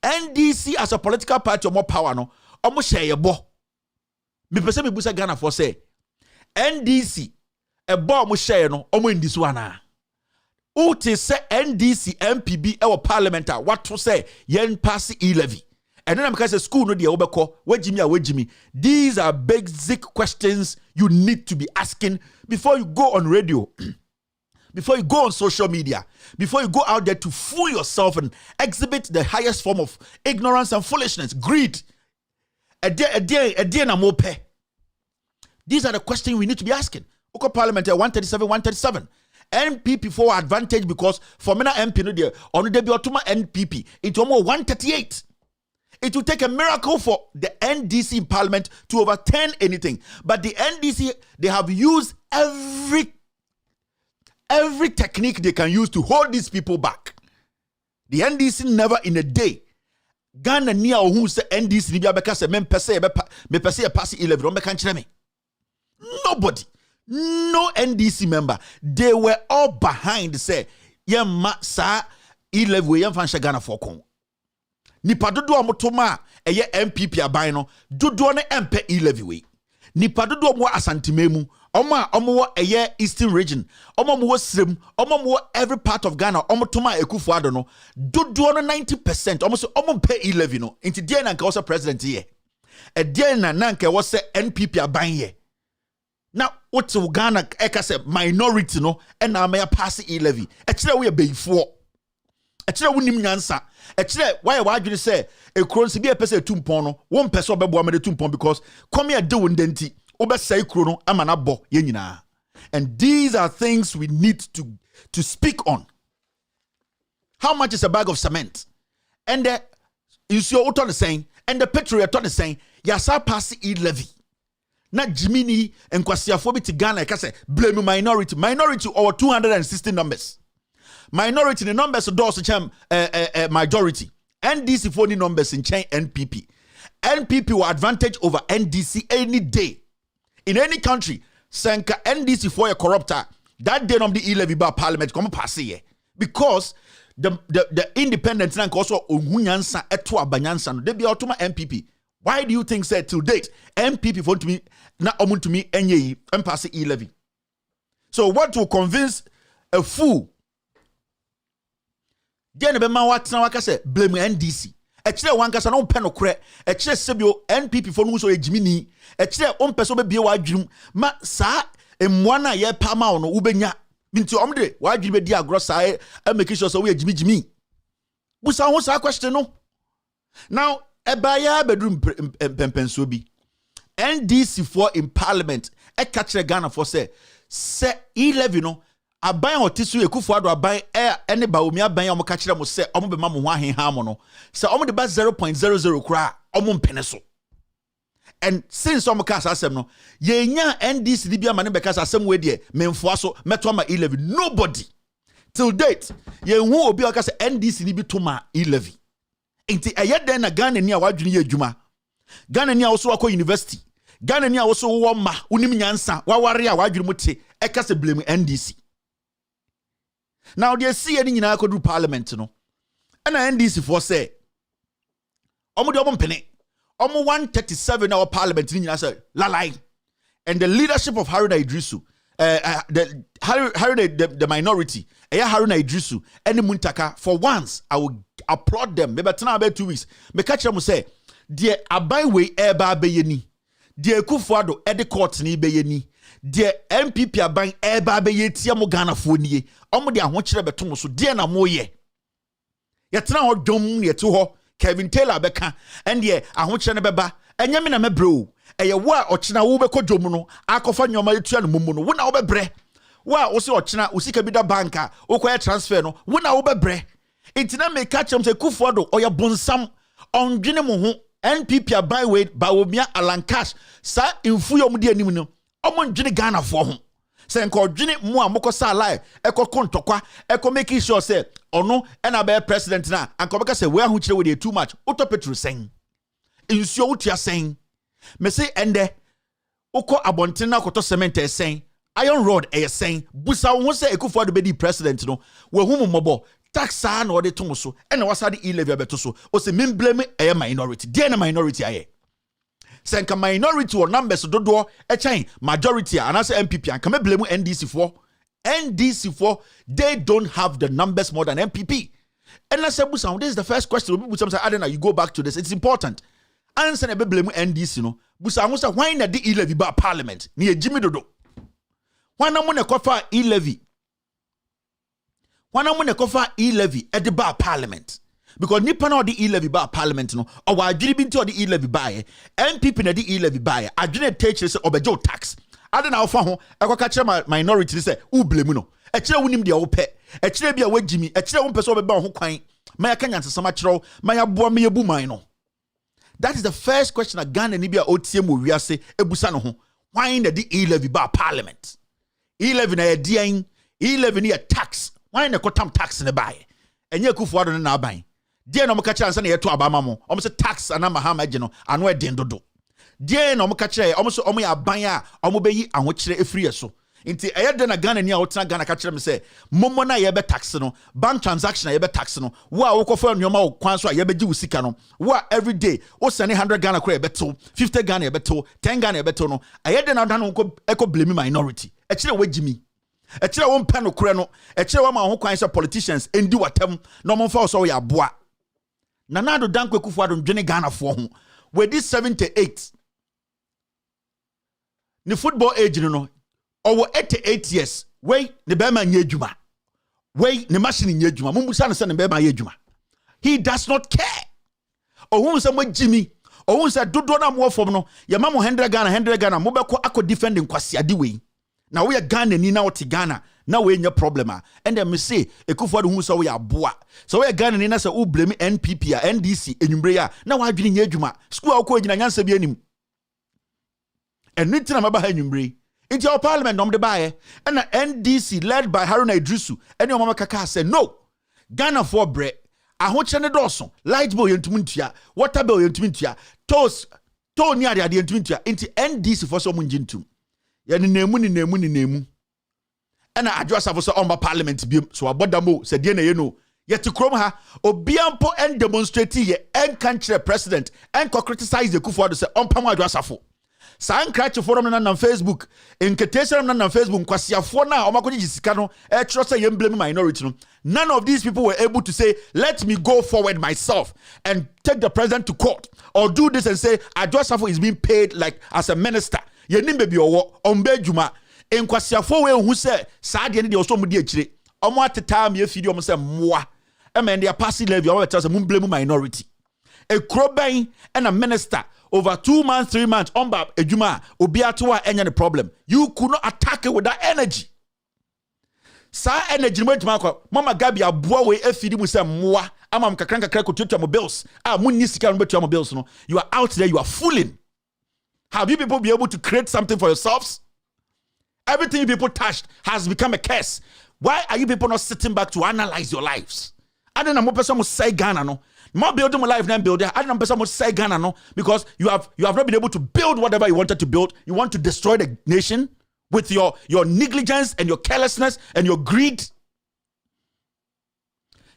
S4: NDC as a political party or more power no, omo share ye bo. Me pese me busa Ghana for say, NDC a bomb share no omo in this one. Uti say NDC MPB our parliamentar what to say yen pass E-Levy. And then I'm going to say school no dia obeko wejimi. These are basic questions you need to be asking before you go on radio, before you go on social media, before you go out there to fool yourself and exhibit the highest form of ignorance and foolishness, greed. These are the questions we need to be asking. Oko Parliament 137. NPP for advantage because for mena MP no there on the be otuma NPP into almost 138. It will take a miracle for the NDC in Parliament to overturn anything. But the NDC, they have used every technique they can use to hold these people back. The NDC never in a day. Ghana near who say NDC ni biabeka say me pese pass E-Levy don't be me. Nobody. No NDC member. They were all behind say yemma sa E-Levy yem fansha Ghana for kon. Nipa dodo amotoma eye MPP aban no dodo ne empe E-Levy we. Nipa dodo mo asantememu omo eye Eastern region omo srem omo every part of Ghana omotoma Ekufuado no dodo no 90% omo so omo pay E-Levy no inti dia na nka was president here e dia na nka was NPP aban here. Now what Ghana eka say minority no e na me pass E-Levy e kire we beifo e kire wonim nyansa e kire why wadwene say e kro nsi bi e pese tumpon no wo mpese obebo amede tumpon because come here de wondanti obesai kro no amana bo ye nyina. And these are things we need to speak on. How much is a bag of cement? And the issue what on saying and the petrol on saying yasa pass E-Levy. Na Jimini and Kwasiafo bi ti Ghana ka say blame minority over 260 numbers. Minority the numbers doors cham majority. NDC for the numbers in chain NPP. NPP will advantage over NDC any day. In any country, Senka NDC for a corrupter. That day of the E-Levy bar parliament come pass here. Because the independent and also Unyansa etwa banyansa they be automa MPP. Why do you think said to date MPP for to me na omun to me enye and pass E-Levy? So what will convince a fool? Then be man what na waka say blame NDC. E kire wan kasa no pe no kre. E kire sebio NPP for no so ejimini. E kire on person be bie wadwum ma sa emwa na ye pa ma no ubenya. Minti omde wadwum be di agro sa e make sure so we ejimijimi. Busa ho sa question no. Now ebaya bedroom pempenso bi. NDC for in parliament e ka kire Ghana for say E-Levy no aban otisu Ekufuado aban ene ba omi aban ya ka kire mo se omo be ma mo ho ahenha mo no se omo de ba 0.00 kra omo mpene so. And since omo ka asem no ye nya NDC di bia ma ne be ka asem we de memfoa so meto ma E-Levy nobody till date ye hu obi o ka se NDC ni bi to ma E-Levy enti eyeden na Ghana ni a wadwene ye adwuma Ghana ni a wo so akọ university Ghana ni a wo so wo ma unim nyansa waware a wadwene mu te e ka se blame NDC. Now they see any nyina ko do parliament no. And NDC for say omo de omo mpene. Omo 137 our parliament ni nyina say lalai. And the leadership of Haruna Idrisu the minority Haruna Idrisu any Muntaka for once I will applaud them. Maybe about 2 weeks. Me catch them say the abai we eba beyeni. The Ekufuado edi court ni beyeni. The MPP aban eba beyeti mo Ghana fo nie. Omo de ahokere beto so de na mo ye. Yetena ho dwom ye to ho Kevin Taylor beka and ye ahokere ne beba. Enye me na mebro. Eye wo a ochena wo beko dwom no akofa nyoma etua no mumu no. Wo na wo bebre. Wo a wo se ochena usika bi da banka okoye transfer no. Wo na wo bebre. Intina me catch am say Kufuado oya bonsam ondwene mo ho NPP aban we ba omia alancash sa infuyo mu de anim no omo ndwene Ghana fo ho se nko dwene mu a mokosa live ekoko ntokwa eko make sure say ono na be president na anko beka say we ahu kire we dey too much auto petrol sen insuo utia sen me say ende uko abonten na koto cement sen iron rod sen busa wo say Ekufuado be di president no we hu mobo taxa na ode to so and wasade E-Levy abeto so o se men blame a minority dey na minority aye senka minority or numbers dodo e chain majority and as MPP and come blame NDC for NDC for they don't have the numbers more than MPP. And I said, Busa, this is the first question. Busa said, Adena, you go back to this. It's important. Answer na blame NDC no. Busa Musa, why na the E-Levy ba parliament? Ni Jimmy Dodo. Why na mo na kofa E-Levy? Why na mo na kofa E-Levy at the bar parliament? Because nipa na the E-Levy bar parliament no. Or why adwene bi nti the E-Levy buy? MPP na the E-Levy buy. Adwene take say obejo tax. Adena ofa ho ekoka kire minority say u blame no. E kire wonim de wo pe. E kire bia wagimi. E kire wo pese obeba ho kwan. Ma ya kanya nsesama kire ma ya boa me yebu man no. That is the first question that Ghana ni bia otie mo wiase ebusa no ho. Why na the E-Levy bar parliament? E-Levy na ye dian. E-Levy ni a tax. Why na kotam tax ne buy? Enye Kufuor na aban. Die na omka kire ansa na yeto abama mo. Omo se tax ana mahama gye no ano e den dodo. Die na omka kire omo so omo ya aban a omo beyi ahokire efiri so. Nti eyede na Ghana ni a wotena Ghana ka kire me se momo na ye be tax no, bank transaction na ye be tax no. Wo a wokofo nyoma wo kwan so a ye be gi usika no. Wo a every day wo send 100 Ghana kra ye beto, 50 Ghana ye beto, 10 Ghana ye beto no. Eyede na dan wo eko blame minority. E kire wagimi. E kire wo mpa no kra no. E kire wo ma ho kwan so politicians endi watam no mo fa so ya boa. Nanado Dankwa Kufuor ndwene Ghana fo ho. We did 78. Ni football age no. Owo 88 years. We ne bema nye adwuma. We ne machine nye adwuma. Mumbusa ne se ne bema ye adwuma. He does not care. Ohun se mo Jimmy. Ohun se dodo na mo fom no. Ye ma mo 100 Ghana mo beko akọ defending kwasiade we. Na we Ghana ni na oti Ghana. Na we nya problem and then me say Ekufuor hu so we aboa. So we Ghana ni na say u blame NPP a NDC enwumbre ya. Na wa adwene nya adwuma. School akọ gina nyansa bi anim. Enitina maba ha enwumbre. Into our parliament, nom de baye, and the NDC led by Haruna Idrisu, and your mama kaka said, no, Ghana for bread, I want channel Dawson, light bill into water bill into toast, near the into into NDC for some jintum. Yani nemu. And I address of us on my parliament, so I bought the mo, said, you know, yet to chrome her, Obiampo and demonstrate ye, and country president, and criticize the Kufuor to say, on Pama Addressafo. San crash forum na Facebook in ketesam na Facebook kwasiafo na omakoji sika no e trust say blame minority no. None of these people were able to say let me go forward myself and take the president to court or do this and say Adwasafo is being paid like as a minister. Ye nim baby owo ombe djuma en kwasiafo we hu say saa de ne de oso mu de akire omo ateta me afidi omo say moa e men they pass E-Levy omo tell say mun blame minority. A kroban and a minister over 2 months, 3 months, omba ejuma obiatua any problem. You could not attack it with that energy. Sa energy mama gabi abua we efidi mu se moa ama mkakranka krako tutu mo bills. Munni sika no betu mo bills no. You are out there, you are fooling. Have you people be able to create something for yourselves? Everything you people touched has become a curse. Why are you people not sitting back to analyze your lives? I don't know more person will say Ghana no. More building my life than building. I don't know person will say Ghana no because you have not been able to build whatever you wanted to build. You want to destroy the nation with your negligence and your carelessness and your greed.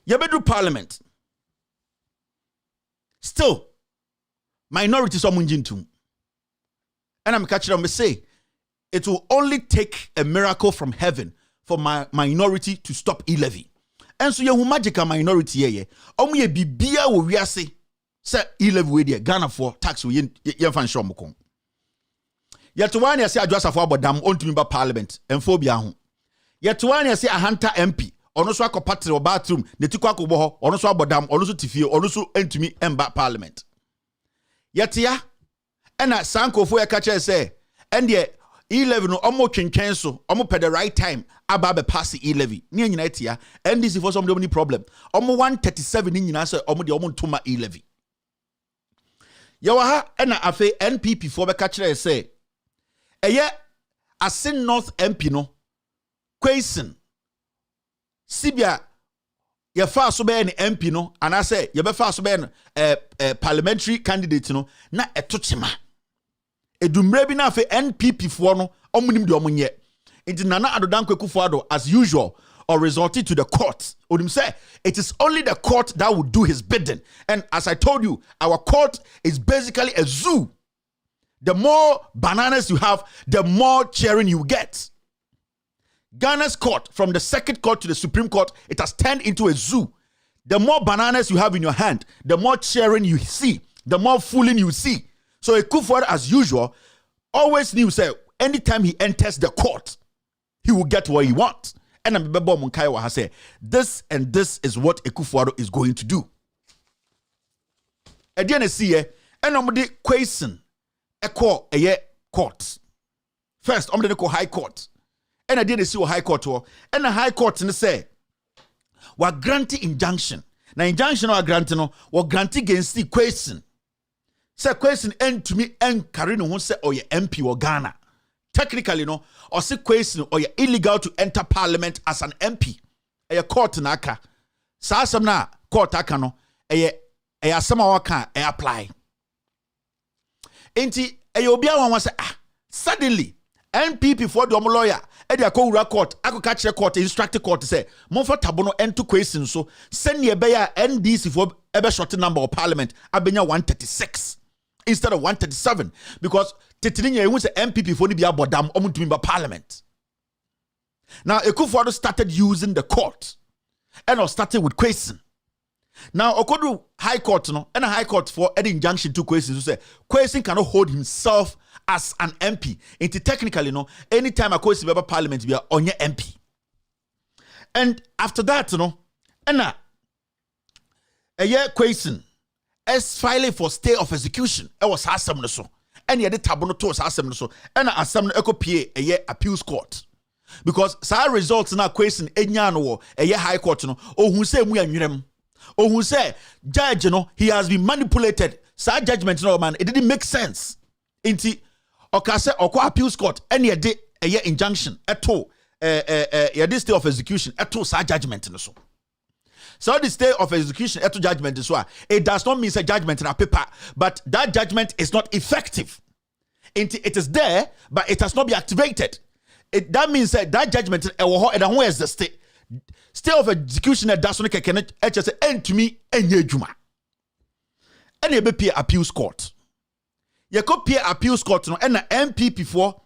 S4: You better do parliament. Still, minorities are munjintum. And I'm catching them say it will only take a miracle from heaven for my minority to stop E-Levy. And so you magical minority ye ye bibia wo wiase say E-Levy we dey Ghana for tax we ye fan show mo kon yet one ye say Adwasafo abodam ontumi ba parliament enfo bia ho yet one ye say Ahanta MP ono so akopatre o bathroom ne tikwa akobo ho ono so abodam ono so tifie ono so entumi emba parliament yet ya ena sankofo ye ka che say ende E-Levy no omo twenken so omo pe the right time aba pass E-Levy ni nyina etia NDC for some any problem omo 137 ni nyina say omo de omo ntoma E-Levy yawa ha na afi NPP for be ka kire say eye Asin North MP no Kwesen Sibia ye fa so be ni MP no ana say ye be fa so be parliamentary candidate no na etochema edumre bi na afi NPP for no omunim de omunye inti Nana Addo Dankwa Kufuor as usual or resorted to the court. Odim say it is only the court that will do his bidding. And as I told you, our court is basically a zoo. The more bananas you have, the more cheering you get. Ghana's court, from the circuit court to the Supreme Court, it has turned into a zoo. The more bananas you have in your hand, the more cheering you see, the more fooling you see. So Akufo-Addo, as usual, always knew, say, anytime he enters the court, he will get what he wants. And Mbebo Munkaiwa has said, this and this is what Akufo-Addo is going to do. At the end of the year, and I'm the question, a court. First, I'm the high court. And I didn't see a high court, and the high court say, we're granting injunction. Now, injunction or granting, we're granting against the question. Say, question end to me, and Karino won't say, or your MP or Ghana. Technically, no, or say, question, or you're illegal to enter parliament as an MP. A court naka. Sasamna, court akano, a samawaka, a apply. Enti, a yobia one was, suddenly, NP before the lawyer, Eddie Akura court, I could catch a court, instructed court to say, Monfort Tabono and two questions. So send your bear NDC for ever short number of parliament, Abenya 136 instead of 137. Because Titinia was an MP before the Biabodam Omutumba parliament. Now Akufo-Addo started using the court and I started with question. Now Okodu High Court, no, and a High Court for any injunction to questions to say, question cannot hold himself as an MP. Into technically, no, anytime a question about parliament, we are on your MP. And after that, and a year question as filing for stay of execution. It was assembly so. And you had the tabono to assembly so. And assembly echo PA a year appeals court. Because sa results na question enyano a year high court no. Oh who say we are or who say judge he has been manipulated. Sa judgment no man, it didn't make sense. Inti okase okwa appeals court any a day a year injunction eto this stay of execution eto sa judgment no so. So the stay of execution eto judgment is why it does not mean a judgment in a paper, but that judgment is not effective. It is there, but it has not been activated. That means that judgment and where is the stay of execution that does not can end to me and yejuma. And you be appeals court. You could peer appeals court no and MP before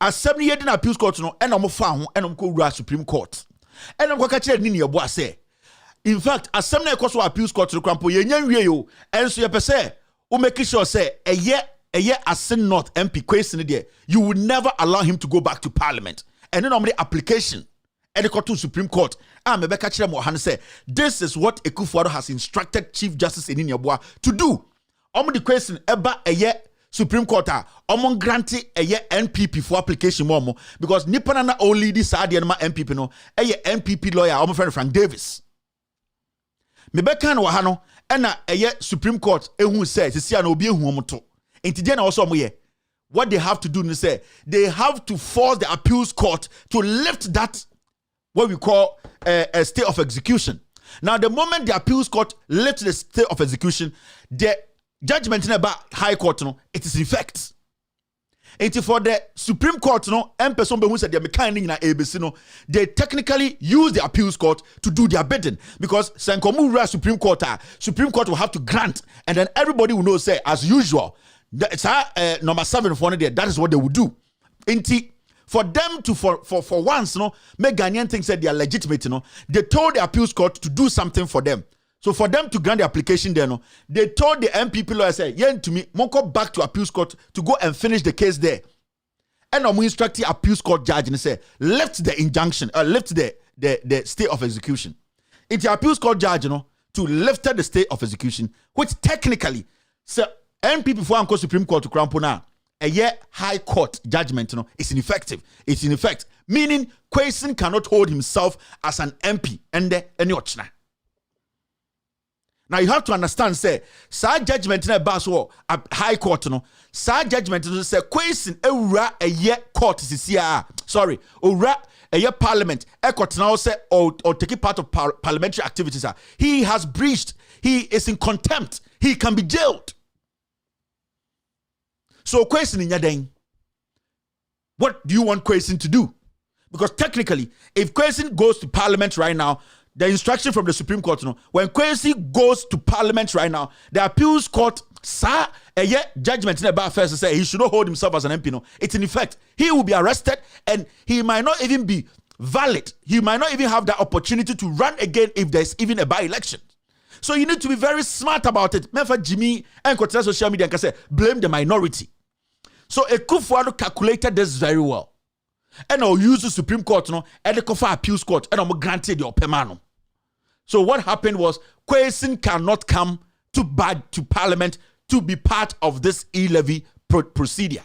S4: as 7 years in appeals court no and I'm found and I'm go Supreme Court. And I'm going to catch nini your say. In fact, as 7 years appeals court no crampo yenyan yo and so you per se who make sure say a year as sin not MP question there you would never allow him to go back to parliament. And then normally application and the court to Supreme Court. Rebecca Chiramo say this is what Akufo-Addo has instructed Chief Justice in Inyabwa to do. The question eba a year Supreme Court among granting a year NPP for application more because Nipanana only this idea MPP no a year NPP lawyer our friend Frank Davis. Mebeka no wahano ena a year Supreme Court who says see an obi hu to. Inti also what they have to do is say they have to force the appeals court to lift that what we call a stay of execution. Now the moment the appeals court lifts the stay of execution, the judgment in about high court it is in effect. And for the Supreme Court and person who said they are ABC they technically use the appeals court to do their bidding because Sankomu Supreme Court will have to grant and then everybody will know say as usual it's number 7 for there that is what they will do. For them to for once make Ghanaian things that they are legitimate they told the appeals court to do something for them. So for them to grant the application there, they told the MPP lawyer, say, to me, Monko back to appeals court to go and finish the case there. And I'm instructing appeals court judge and say, lift the injunction, lift the stay of execution. It's the appeals court judge, to lift the stay of execution, which technically, so MPP for Uncle Supreme Court to Krampona, a year high court judgment, is ineffective. It's in effect, meaning Kwesi cannot hold himself as an MP and any ochna. Now you have to understand, say, sa judgment in a basso high court, sa judgment say Kwesi a year court is here. Sorry, a year parliament, a court now say or taking part of parliamentary activities. He has breached, he is in contempt, he can be jailed. So Kwesi in Yadeng, what do you want Kwesi to do? Because technically, if Kwesi goes to parliament right now, the instruction from the Supreme Court, when Kwesi goes to parliament right now, the appeals court saw a year judgment in about first to say he should not hold himself as an MP. It's in effect. He will be arrested and he might not even be valid. He might not even have the opportunity to run again if there's even a by-election. So you need to be very smart about it. Remember, Jimmy and social media can say blame the minority. So Akufo-Addo calculated this very well. And I'll use the Supreme Court, and the Kofa Appeals Court, and I'm granted your permano. So what happened was Kwesi cannot come to Parliament to be part of this E-Levy procedure.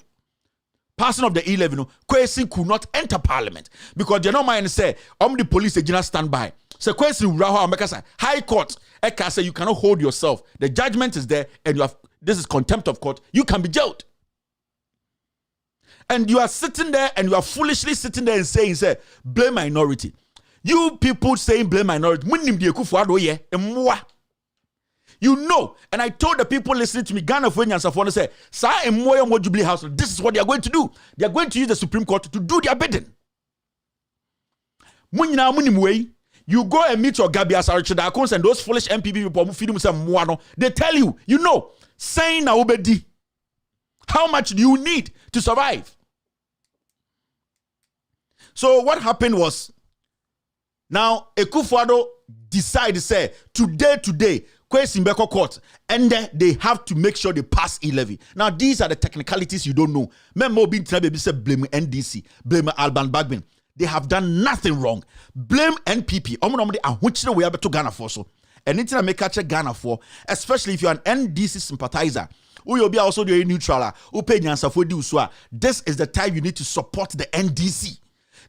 S4: Passing of the E-Levy, Kwesi could not enter Parliament because they don't mind say, the police agent stand by. So Kwesi Uraho High Court, Eka say you cannot hold yourself. The judgment is there, and this is contempt of court. You can be jailed. And you are sitting there, and you are foolishly sitting there and saying, blame minority. You people saying blame minority. You know, and I told the people listening to me, Ghana for Nyansafo, say, "Sa Moyo Jubilee House. This is what they are going to do. They are going to use the Supreme Court to do their bidding." You go and meet your Gabi Asarchidakons and those foolish MPP people who feed themselves. They tell you, saying na obedi. How much do you need to survive? So what happened was, now Akufo-Addo decided to say, today, Kwesi Mbeko Court, and they have to make sure they pass E-Levy. Now, these are the technicalities you don't know. Remember, being said blame NDC, blame Alban Bagbin. They have done nothing wrong. Blame NPP. We have to Ghana for so. And it's a make Ghana for, especially if you're an NDC sympathizer. You'll be also the neutral. This is the time you need to support the NDC.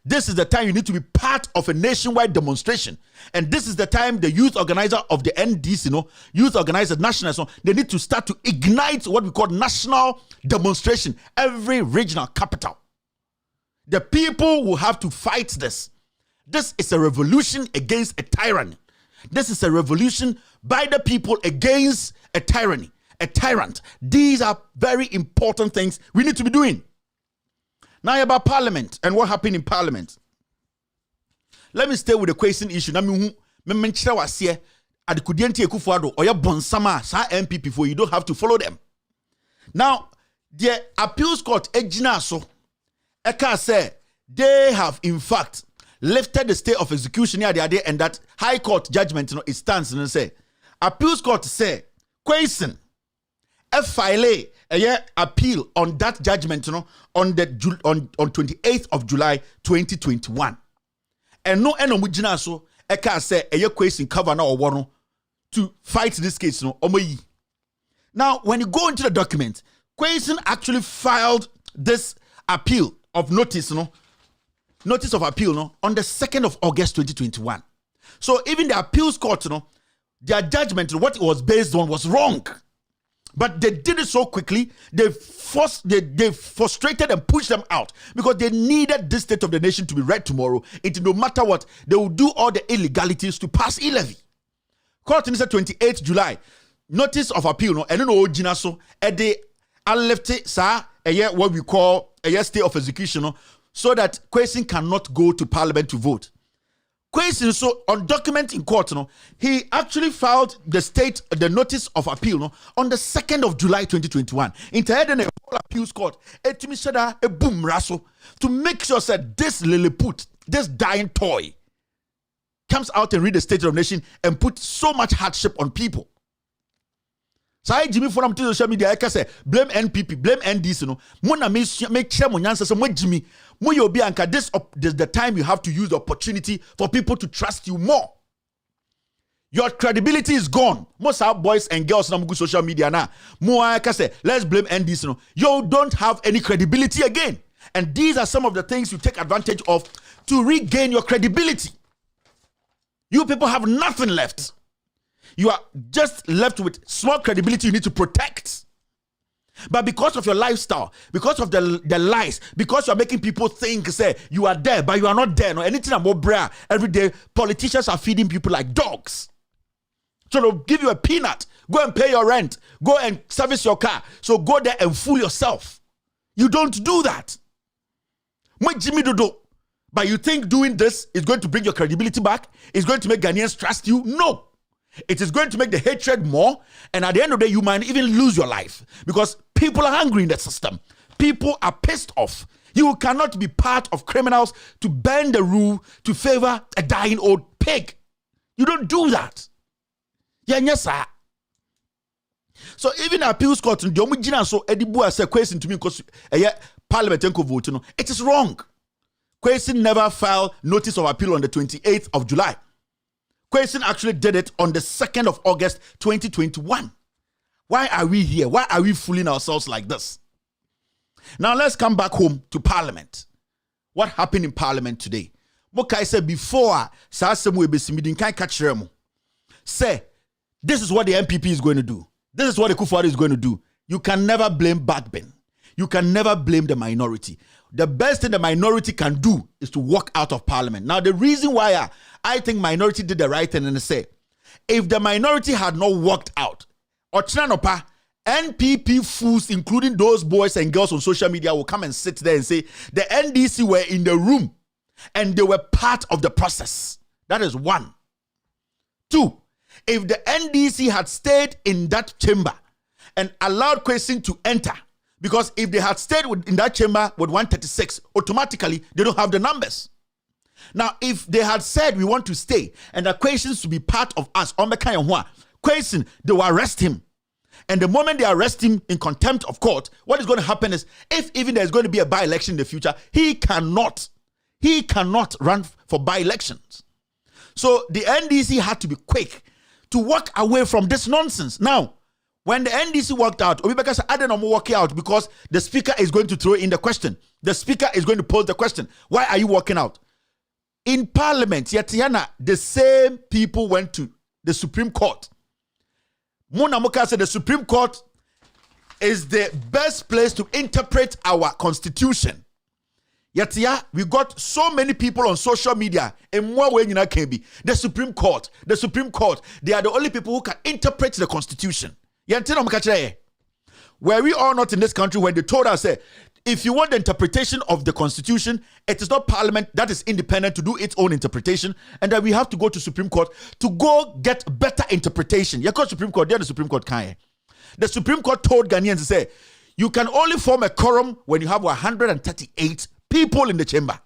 S4: This is the time you need to be part of a nationwide demonstration. And this is the time the youth organizer of the NDC, youth organizers, nationals, they need to start to ignite what we call national demonstration, every regional capital. The people will have to fight this. This is a revolution against a tyranny. This is a revolution by the people against a tyranny, a tyrant. These are very important things we need to be doing. Now about Parliament and what happened in Parliament. Let me stay with the question issue. Now, mention was here at the Kudienti Akufo-Addo or your Bonsama, sa MPP for you don't have to follow them. Now, the appeals court, Ejinaso, Eka say they have in fact lifted the stay of execution here the other day, and that High Court judgment, it stands and say appeals court say Kwesi file a appeal on that judgment, on 28th of July 2021. And no mujina so eka say a Kwesi cover now or to fight this case Now, when you go into the document, Kwesi actually filed this appeal of notice of appeal on the 2nd of August 2021. So even the appeals court, their judgment, what it was based on was wrong. But they did it so quickly, they frustrated and pushed them out because they needed this state of the nation to be read tomorrow. No matter what, they will do all the illegalities to pass E-Levy. Court in 28th July, notice of appeal, and then so they left it, sir, what we call a stay of execution, so that Kwesi cannot go to Parliament to vote. Kwesi, so on document in court, he actually filed the notice of appeal on the 2nd of July 2021. Into the whole appeals court, a boom rasso to make sure that this Lilliput, this dying toy, comes out and read the State of the Nation and put so much hardship on people. So I Jimmy from social media, I can say blame NPP, blame NDC. Mona make sure Monyansa so Jimmy. This is the time you have to use the opportunity for people to trust you more. Your credibility is gone. Most our boys and girls on social media now. More I can say, let's blame NDC. You don't have any credibility again. And these are some of the things you take advantage of to regain your credibility. You people have nothing left. You are just left with small credibility you need to protect. But because of your lifestyle, because of the lies, because you are making people think, say, you are there, but you are not there. No, anything about bra, every day, politicians are feeding people like dogs. So they'll give you a peanut. Go and pay your rent. Go and service your car. So go there and fool yourself. You don't do that. But you think doing this is going to bring your credibility back? It's going to make Ghanaians trust you? No. It is going to make the hatred more, and at the end of the day, you might even lose your life because people are angry in the system. People are pissed off. You cannot be part of criminals to bend the rule to favor a dying old pig. You don't do that. Yeah, yes, sir. So even appeals court, so Edibu as a question to me because Parliament vote, it is wrong. Question never filed notice of appeal on the 28th of July. Question actually did it on the 2nd of August 2021. Why are we here? Why are we fooling ourselves like this? Now let's come back home to Parliament. What happened in Parliament today? Mokai said before say this is what the MPP is going to do. This is what the Kufuor is going to do. You can never blame Backben. You can never blame the minority. The best thing the minority can do is to walk out of Parliament. Now, the reason why I think minority did the right thing and say, if the minority had not walked out, NPP fools, including those boys and girls on social media, will come and sit there and say the NDC were in the room and they were part of the process. That is one. Two, if the NDC had stayed in that chamber and allowed Kwesi to enter, because if they had stayed in that chamber with 136, automatically they don't have the numbers. Now, if they had said we want to stay and the questions to be part of us, Kwesi, they will arrest him. And the moment they arrest him in contempt of court, what is going to happen is, if even there's going to be a by-election in the future, he cannot run for by-elections. So the NDC had to be quick to walk away from this nonsense. Now, when the NDC walked out, Obibeka said, I don't know walking out because the speaker is going to throw in the question. The speaker is going to pose the question. Why are you walking out? In Parliament, Yetiana, the same people went to the Supreme Court. Muna Moka said the Supreme Court is the best place to interpret our constitution. Yet, we got so many people on social media, and more way can be the Supreme Court, they are the only people who can interpret the constitution. Were we all not in this country when they told us, if you want the interpretation of the constitution, it is not Parliament that is independent to do its own interpretation, and that we have to go to Supreme Court to go get better interpretation. You call Supreme Court, the Supreme Court can't. The Supreme Court told Ghanaians to say, you can only form a quorum when you have 138 people in the chamber.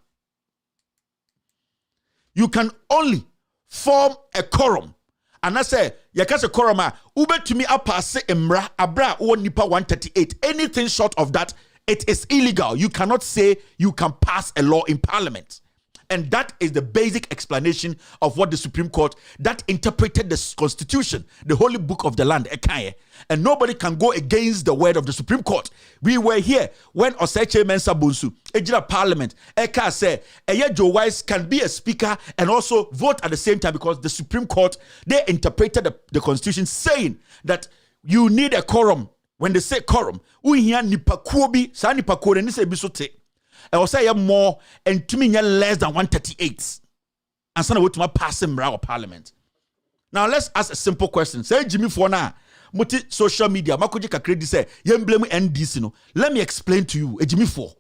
S4: You can only form a quorum. And I say, yakas a quorum, ube to me apase emra abra o nipa 138. Anything short of that, it is illegal. You cannot say you can pass a law in Parliament. And that is the basic explanation of what the Supreme Court that interpreted the Constitution, the holy book of the land, and nobody can go against the word of the Supreme Court. We were here when Oseche Mensa Bunsu, Ejira Parliament, Eka said, Joe Wise can be a speaker and also vote at the same time, because the Supreme Court, they interpreted the Constitution saying that you need a quorum. When they say quorum, uhiya nipakuobi, sa nipakuo ni se bisote. I will say more and to me less than 138. And so we to pass him around Parliament. Now let's ask a simple question. Say Jimmy Fona, multi social media, Makoji Kakredi say, you blame NDC no. Let me explain to you, Jimmy Fo.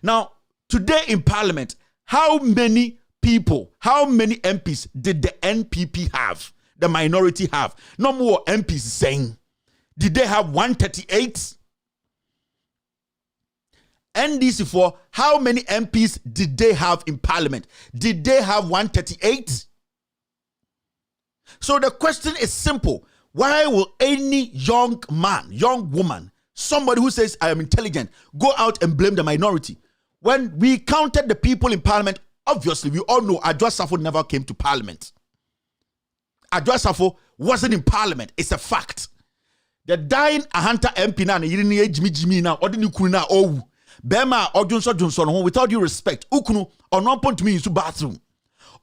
S4: Now, today in Parliament, how many people, how many MPs did the NPP have? The minority have? No more MPs saying. Did they have 138? NDC for how many MPs did they have in Parliament? Did they have 138? So the question is simple. Why will any young man, young woman, somebody who says I am intelligent, go out and blame the minority? When we counted the people in Parliament, obviously we all know Adwa Safo never came to Parliament. Adwa Safo wasn't in Parliament. It's a fact. The dying Ahanta MP na yiri Jimmy na odini kuna owu. Bema or Johnson, without due respect, Ukunu or non point to me into bathroom.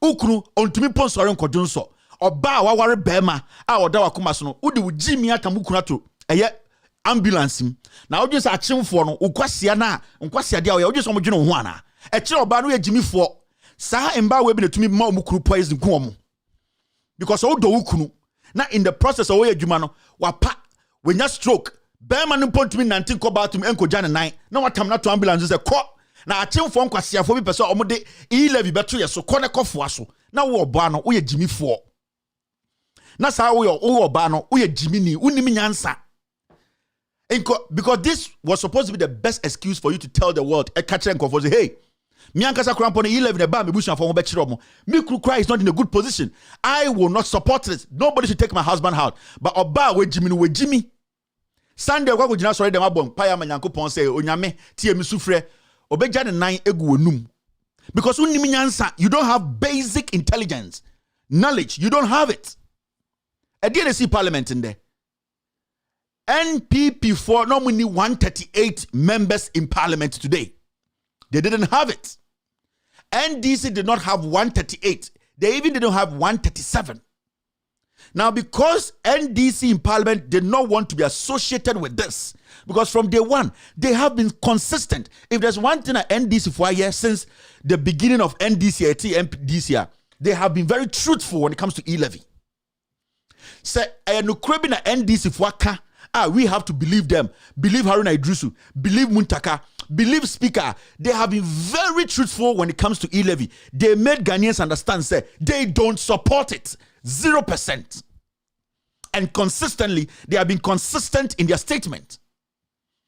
S4: Ukunu on to me ponsoring ko Johnson or ba waware Bema, our dawa kumasono, Udi with Jimmy Akamukunato, a yet ambulance him. Now just a chim for no, Ukwasiana, Unkwasia dia, or just homogeneous one. A chill banu Jimmy for Sa and ba webbing to me more mukuru poison kuomo. Because all the Ukunu, not in the process of way Jumano, wapa, when you stroke. Bema no point to me 19 ko bathroom enko jana 9 na watam na to ambulance say ko na achemfo nkwasiafo bi pese omode E-Levy beto ye so ko ne kofo aso na wo oba no wo ye Jimmy fo na sa wo oba no wo ye Jimmy ni unim nyansa Because this was supposed to be the best excuse for you to tell the world, catch and confuse, hey, me ankasa krampon E-Levy na ba me bush for be chiro mo. Me kru cry is not in a good position. I will not support it. Nobody should take my husband out. But oba we Jimmy. Sunday kwa gina sorry dem abon pa ya manyankopon say onyame tie me sufre obeja ne nan egu onum. Because unnim nyansa, you don't have basic intelligence, knowledge, you don't have it. I didn't see parliament in there. NPP for normally 138 members in parliament today. They didn't have it. NDC did not have 138. They even didn't have 137. Now, because NDC in parliament did not want to be associated with this, because from day one, they have been consistent. If there's one thing at NDC for a year since the beginning of NDC, this year, they have been very truthful when it comes to E-Levy. Say, NDC for we have to believe them. Believe Haruna Idrisu. Believe Muntaka. Believe Speaker. They have been very truthful when it comes to E-Levy. They made Ghanaians understand, say, they don't support it. 0%. And consistently, they have been consistent in their statement.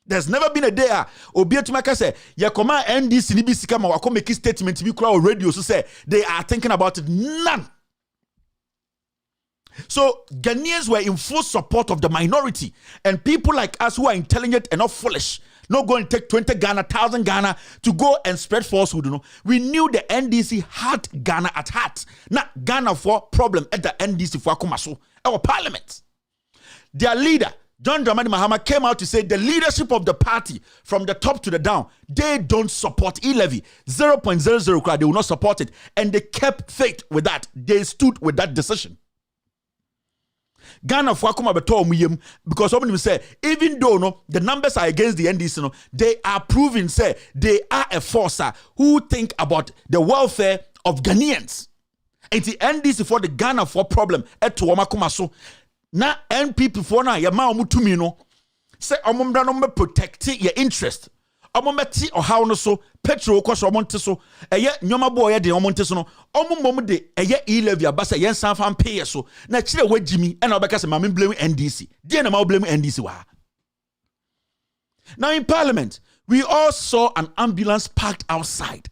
S4: There's never been a day Obiatumaka say, Yakoma NDC NBC kama wako make statement to be crowd radio so say they are thinking about it. None. So Ghanaians were in full support of the minority, and people like us who are intelligent and not foolish, not going to take 20 Ghana, 1,000 Ghana to go and spread falsehood. You know, we knew the NDC had Ghana at heart. Not Ghana for problem at the NDC for Akumaso, our parliament. Their leader, John Dramani Mahama, came out to say the leadership of the party from the top to the down, they don't support E-Levy. 0.00 they will not support it. And they kept faith with that. They stood with that decision. Ghana for Akuma beto muyem because somebody say even though no the numbers are against the NDC no they are proving say they are a forcer who think about the welfare of Ghanaians. And the NDC for the Ghana for problem eto omakuma so na NPP for na yama omutumi no say omumda no me protect your interest. Omometi ohaw no so petrol kwaso omonte so eye nyoma boy de omonte so no omomom de eye E-Levy abasa yen san fan pay so na kire wagimi e na obeka se mame blame NDC de na ma blame NDC wa. Now in parliament we all saw an ambulance parked outside.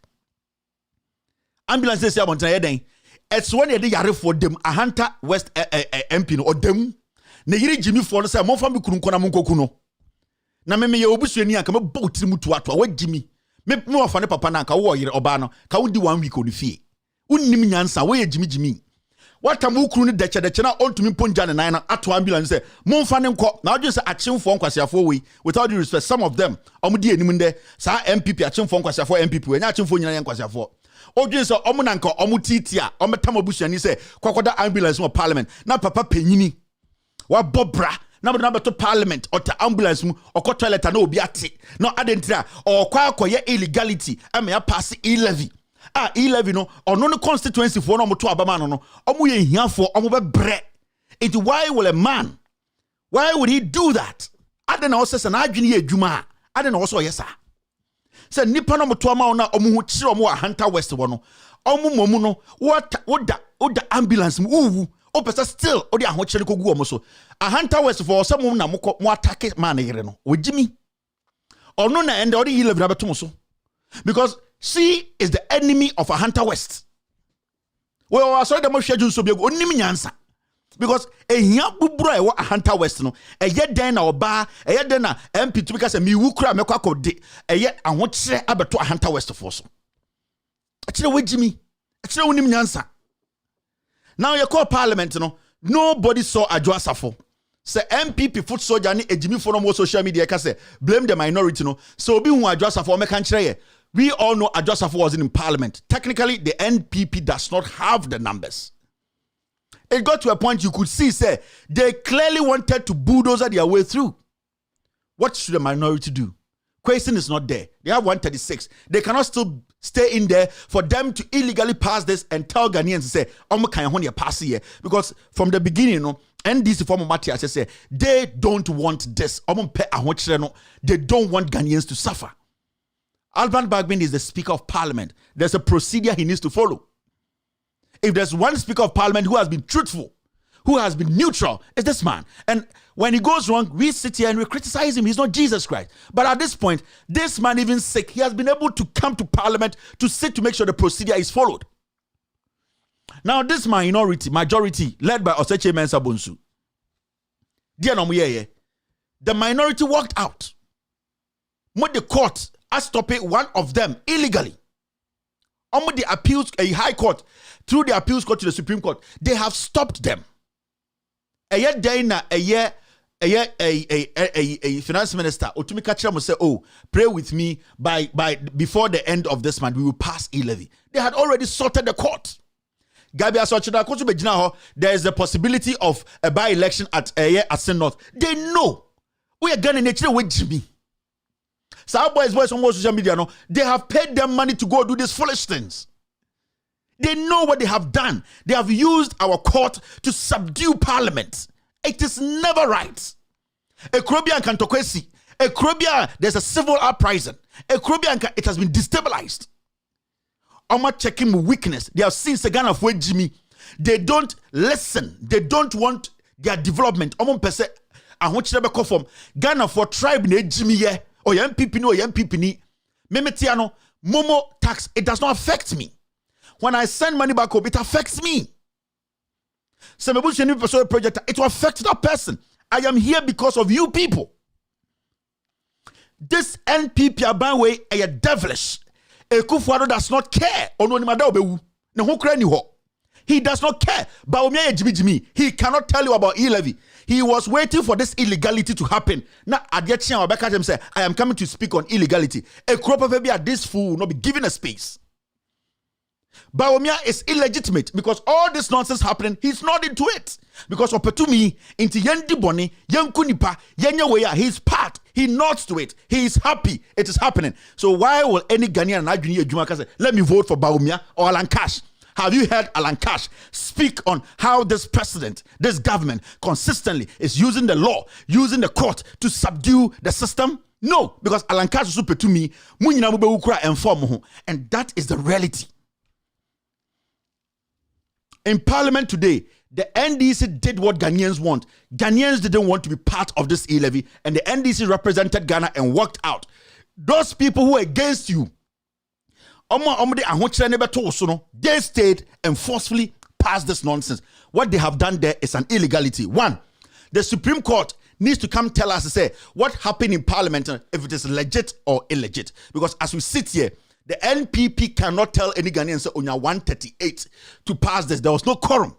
S4: Ambulance say abontan ye den it's when they yare for them Ahanta West MP no odem na yiri Jimmy for no say mo fa me kurunko na monkoku no na me ye obusuani anka me botiri mutu ato wa Jimmy me wafa ne papa na anka wo yire oba no ka wo di 1 week on fie unnim nyansa wo ye Jimmy watam ukuru ne deche na ontumi ponja ne nan na ato ambulance say momfa ne nko na odwe say achemfo nkwasiafo we without due respect some of them omudi enim nde sa MPP achemfo nkwasiafo MPP we nya achemfo nyina nkwasiafo odwe say omu na nka omu titi a ometam obusuani say kwakoda ambulance mo parliament na papa penyini wa bobra na beto parliament or to ambulance mu or toilet na obi ate no adentra or kwa akoye illegality am ya pass E-Levy E-Levy no or no constituency for no moto abama no omu ye hiafo omu be bre it why will a man why would he do that adena o sese na adwene ye adwuma adena o so yesa se nipa no moto ama na omu hu kire omu Ahanta West wo no omu momu no woda ambulance mu uwu o pesa still o di ahokyere kogu o mo so Ahanta West for some na mo attack man yere no wogimi ono na ende o di E-Levy na beto mo so because she is the enemy of Ahanta West. Well, I saw the mo hwaju so biego onim nyansa because ehia buburo e wo Ahanta West no eye den na oba eye den na MP to because me wu kura mekwa kode eye ahokyere abeto Ahanta West for so akire wogimi akire onim nyansa. Now you call parliament, nobody saw Adwo Asafo. Say MPP foot soldier ni ejimi for no social media ka say blame the minority no. So obi hu Adwo Asafo me kan kire ye. We all know Adwo Asafo wasn't in parliament. Technically the NPP does not have the numbers. It got to a point you could see say they clearly wanted to bulldoze their way through. What should the minority do? Question is not there. They have 136. They cannot still stay in there for them to illegally pass this and tell Ghanaians to say, "Omo kan hon ya pass here." Because from the beginning, NDC former Matthias say they don't want this. Omo pe ahokyere no. They don't want Ghanaians to suffer. Alban Bagbin is the Speaker of Parliament. There's a procedure he needs to follow. If there's one Speaker of Parliament who has been truthful, who has been neutral is this man. And when he goes wrong, we sit here and we criticize him. He's not Jesus Christ. But at this point, this man, even sick, he has been able to come to parliament to sit to make sure the procedure is followed. Now, this majority, led by Oseche Mensah Bonsu, the minority walked out. But the court has stopped one of them illegally. On the appeals, a high court, through the appeals court to the Supreme Court, they have stopped them. A finance minister, Otumi Kachira must say, oh, pray with me by before the end of this month, we will pass E-Levy. They had already sorted the court. Gabi Asochida, there is the possibility of a by-election at Asen North. They know. We are going to nature with Jimmy. So our boys on social media, no, they have paid them money to go do these foolish things. They know what they have done. They have used our court to subdue parliament. It is never right. A Caribbean Kantokwesi, a Caribbean, there's a civil uprising. A Caribbean, it has been destabilized. I'm checking weakness. They have seen Ghana for Jimmy. They don't listen. They don't want their development. I want you to be from Ghana for tribe ne Jimmy ye. Or MPP no MPP ni. Memetiano, Momo tax, it does not affect me. When I send money back home, it affects me. So project, it will affect that person. I am here because of you people. This NPP Abanwe is devilish. Ekufuado does not care. He does not care. He cannot tell you about E-Levy. He was waiting for this illegality to happen. Now, say, I am coming to speak on illegality. A crop of baby at this fool will not be given a space. Bawumia is illegitimate because all this nonsense happening, he's not into it. Because opportunity into yendi boni, yenkunipa, yenyeweya, he's part. He nods to it. He is happy. It is happening. So why will any Ghanaian and Ajuni Ejumaka say, let me vote for Bawumia or Alan Cash? Have you heard Alan Cash speak on how this president, this government, consistently is using the law, using the court to subdue the system? No, because Alan Cash is super to me, and that is the reality. In Parliament today, the NDC did what Ghanaians want. Ghanaians didn't want to be part of this E-Levy, and the NDC represented Ghana and walked out. Those people who are against you, they stayed and forcefully passed this nonsense. What they have done there is an illegality. One, the Supreme Court needs to come tell us, say, what happened in Parliament, if it is legit or illegit. Because as we sit here, the NPP cannot tell any Ghanaian, say, on your 138 to pass this. There was no quorum.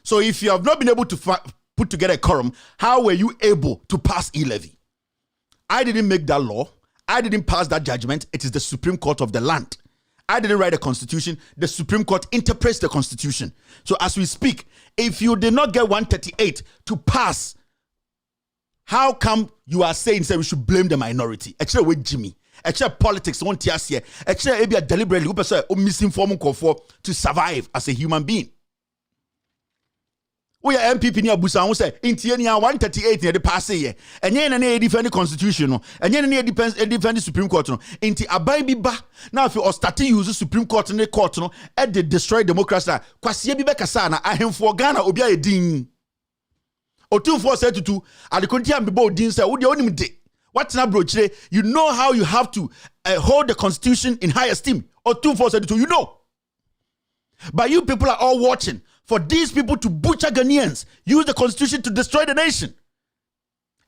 S4: So if you have not been able to put together a quorum, how were you able to pass E-Levy? I didn't make that law. I didn't pass that judgment. It is the Supreme Court of the land. I didn't write a constitution. The Supreme Court interprets the constitution. So as we speak, if you did not get 138 to pass, how come you are saying we should blame the minority? Actually, with Jimmy. Actually, politics won't tear here. Actually, maybe deliberately misinforming to survive as a human being. We are MPP ni abusa who say intie ni 138 near the pass here. And yen na defend the constitution no. And yen na defend the Supreme Court no. Inti abai bi ba. Now if you starting use the Supreme Court in the court no, and they destroy democracy. Kwasi bi be kasa na ahemfo Ghana obi ayedin. Otumfo say tutu at the country am be odin say wo de onim de. What's na bro chire? You know how you have to hold the constitution in high esteem. Otumfo say tutu, you know. But you people are all watching for these people to butcher Ghanaians, use the constitution to destroy the nation.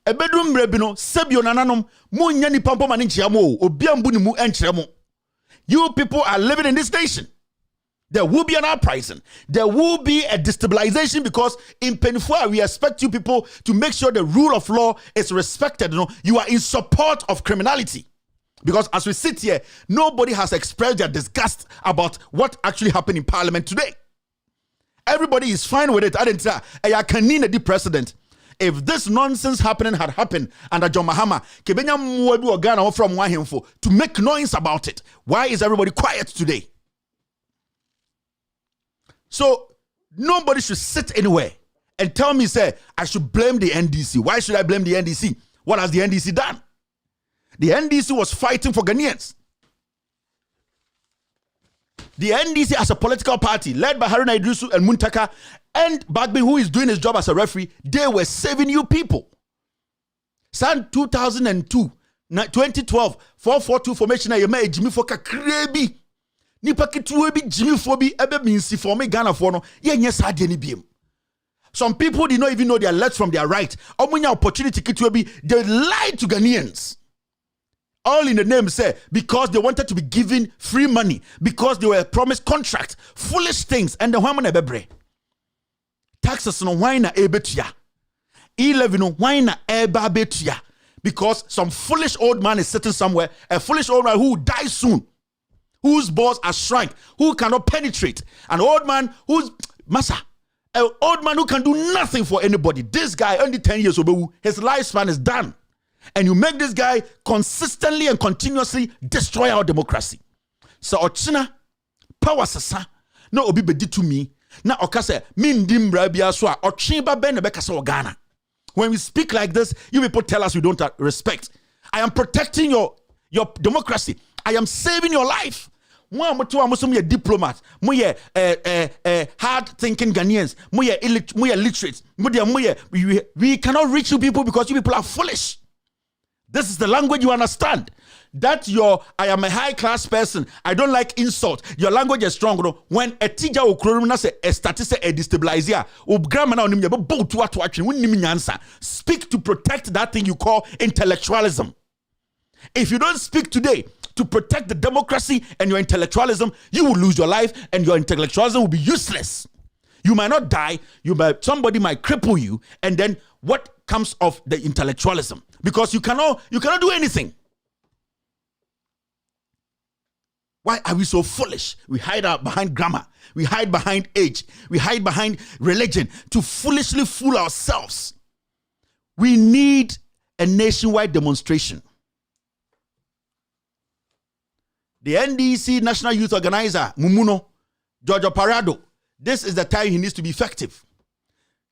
S4: Ebedum rebino sebio nananom mu nya nipa mpo mane nchiamo obiambu ni mu enchiremo. You people are living in this nation. There will be an uprising. There will be a destabilization because in Penfua we expect you people to make sure the rule of law is respected. You are in support of criminality. Because as we sit here, nobody has expressed their disgust about what actually happened in Parliament today. Everybody is fine with it. I didn't say, I can need the president. If this nonsense happening had happened under John Mahama, Kebenya Mwedu Ogana from Wahimfo to make noise about it. Why is everybody quiet today? So nobody should sit anywhere and tell me, say, I should blame the NDC. Why should I blame the NDC? What has the NDC done? The NDC was fighting for Ghanaians. The NDC as a political party led by Haruna Idrisu and Muntaka And Bagby, who is doing his job as a referee, they were saving you people. San 2002, 2012, 442 formation, you made Jimmy for Kakrebi. Nipa kituwe bi Jimmy for bi ebe minsi for me Ghana for no, yes, I didn't. Some people did not even know their left from their right. Omunya opportunity kituwe bi, they lied to Ghanaians. All in the name say because they wanted to be given free money, because they were promised contract, foolish things, and the woman ebebre. Taxes no why na ebetua. E-Levy no why na eba betua. Because some foolish old man is sitting somewhere, a foolish old man who will die soon, whose balls are shrunk, who cannot penetrate, an old man who's massa, an old man who can do nothing for anybody. This guy only 10 years old, his lifespan is done. And you make this guy consistently and continuously destroy our democracy. So ochina power sasa no obi bedi to me na okase mindim brabia so a ochimba ben na bekasa Ghana. When we speak like this, you people tell us we don't respect. I am protecting your democracy. I am saving your life. Mo a diplomat, mo ye hard thinking Ghanaians, mo ye illiterate, we cannot reach you people because you people are foolish. This is the language you understand. That I am a high class person. I don't like insult. Your language is strong. When a teacher will say a statistic a destabilizer, speak to protect that thing you call intellectualism. If you don't speak today to protect the democracy and your intellectualism, you will lose your life and your intellectualism will be useless. You might not die, somebody might cripple you, and then what comes of the intellectualism? Because you cannot do anything. Why are we so foolish? We hide behind grammar. We hide behind age. We hide behind religion to foolishly fool ourselves. We need a nationwide demonstration. The NDC National Youth Organizer, Mumuno, Giorgio Parado, this is the time he needs to be effective.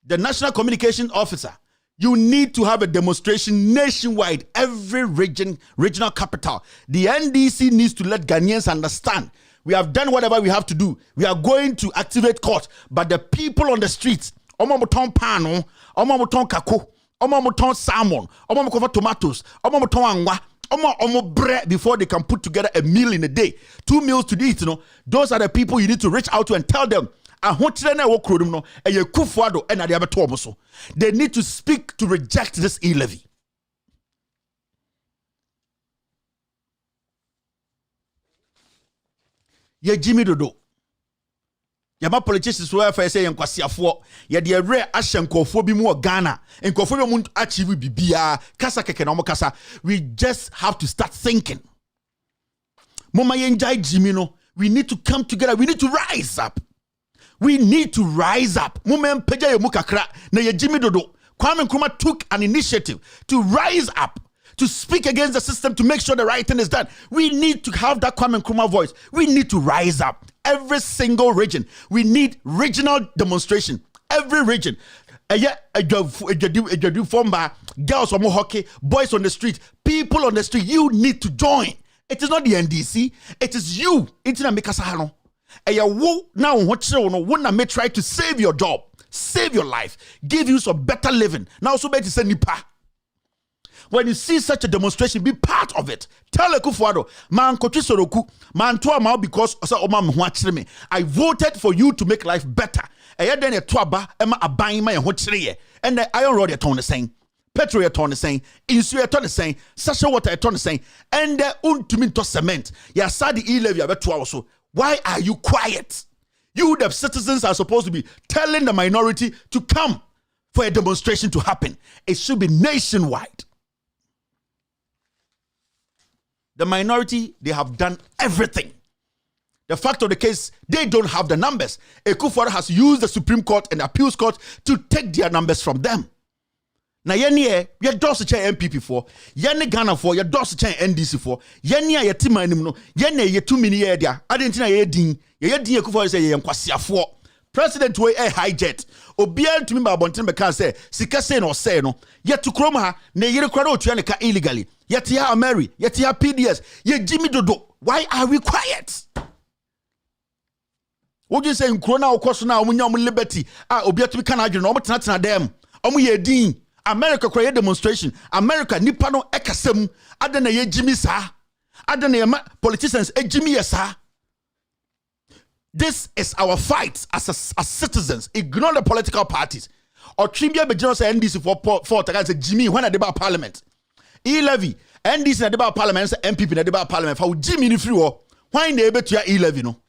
S4: The National Communication Officer, you need to have a demonstration nationwide, every regional capital. The NDC needs to let Ghanaians understand. We have done whatever we have to do. We are going to activate court. But the people on the streets, omomoton pano, omomoton kako, omomoton salmon, omomoton tomatoes, omomoton angwa, bread before they can put together a meal in a day. 2 meals to eat, those are the people you need to reach out to and tell them. They need to speak to reject this E-Levy. Ye Jimmy Dodo. Yama politicians who have say yankwasiafo. Ye de rare ashenkofo bi mu Ghana. Enkofo bi mu achieve bibia. Kasa keke na kasa. We just have to start thinking. Mama yenjai Jimmy no. We need to come together. We need to rise up. We need to rise up. Mumen peja ye mukakra na ye Jimmy Dodo. Kwame Nkrumah took an initiative to rise up, to speak against the system, to make sure the right thing is done. We need to have that Kwame Nkrumah voice. We need to rise up. Every single region. We need regional demonstration. Every region. Girls on hockey, boys on the street, people on the street. You need to join. It is not the NDC. It is you. It's not Mikasahano. Now what may try to save your job, save your life, give you some better living. Now so better say nipa. When you see such a demonstration, be part of it. Tell Ekufuado, man kochi soroku, man toa mao because I voted for you to make life better. And then a toaba ema abain ma ye and the iron rod ton the same. Petrol your ton the same, insu your ton the same, sasha water your ton the same, and the untuminto cement. Ya sadi E-Levy abetu also. Why are you quiet? You, the citizens, are supposed to be telling the minority to come for a demonstration to happen. It should be nationwide. The minority, they have done everything. The fact of the case, they don't have the numbers. Ekufuado has used the Supreme Court and the Appeals Court to take their numbers from them. Na yeni ye dosu chen MPP for, yeni Ghana for, ye dosu chen NDC for, yeni ye tima animno, yeni ye 2 million ye dia, adentina ye din Ekufuado say ye nkwasi afo. President we high jet. Obiel to me ba bontin be kan say, sika say no say no. Ye to krom ha, na yere kwara otua ne ka illegally. Ye tia Ameri, ye tia PDS, ye Jimmy Dodo. Why are we quiet? Would you say in Corona or Cosona, Munyam liberty? Obiatu Canadian, or Tana them. Ye Dean. America create demonstration. America Nipano Ekasem. Adana ye Jimmy sa. Adana politicians Jimmy sa. This is our fight as citizens. Ignore the political parties. Or Tribia Bejonos NDC for Jimmy when at the parliament. E-Levy, NDC at the parliament, MPP at the parliament. For Jimmy in free why they able to E-Levy no?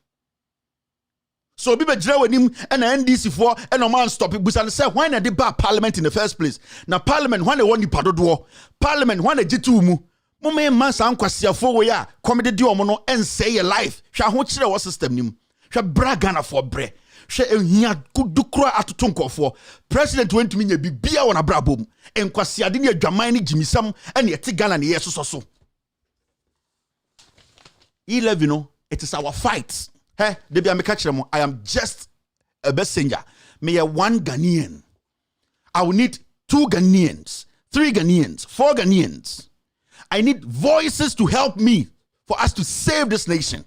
S4: So be bedraw with him and NDC for and a man stop it. But say why not the parliament in the first place? Now parliament when they want the padodo, parliament when they G2 Mume man san kwasia for we ya comedy di omo and say your life. Sha ho kire what system nim. Sha bragana for bre. Sha ehia kudukura atotonko for president went to me bibia wona brabom. En kwasia de ne adwaman ne jimisam and ye ti Ghana ne yeso so. E-Levy no, it is our fight. Hey, I am just a messenger. Me a one Ghanaian. I will need 2 Ghanaians, 3 Ghanaians, 4 Ghanaians. I need voices to help me for us to save this nation,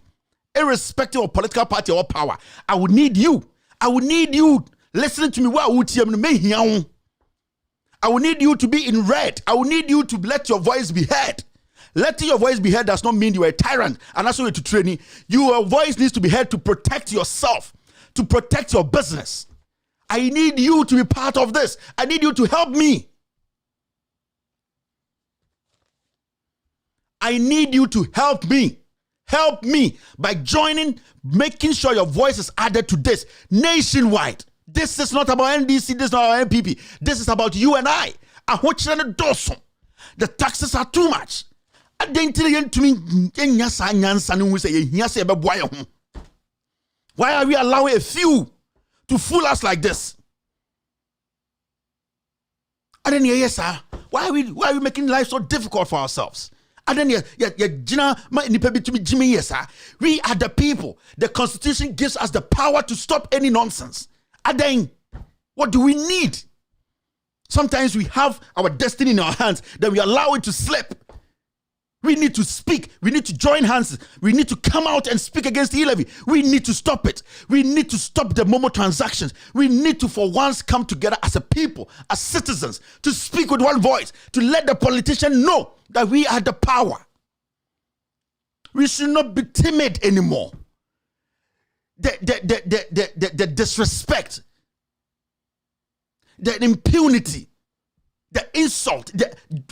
S4: irrespective of political party or power. I would need you. I would need you listening to me. I will need you to be in red. I will need you to let your voice be heard. Letting your voice be heard does not mean you are a tyrant and that's why you're to training. Your voice needs to be heard to protect yourself, to protect your business. I need you to be part of this. I need you to help me. I need you to help me. Help me by joining, making sure your voice is added to this nationwide. This is not about NDC, this is not about MPP. This is about you and I. The taxes are too much. Why are we allowing a few to fool us like this? And then yes, sir. Why are we making life so difficult for ourselves? And then we are the people. The Constitution gives us the power to stop any nonsense. And then what do we need? Sometimes we have our destiny in our hands, then we allow it to slip. We need to speak. We need to join hands. We need to come out and speak against E-Levy. We need to stop it. We need to stop the Momo transactions. We need to, for once, come together as a people, as citizens, to speak with one voice, to let the politician know that we are the power. We should not be timid anymore. The disrespect, the impunity, the insult,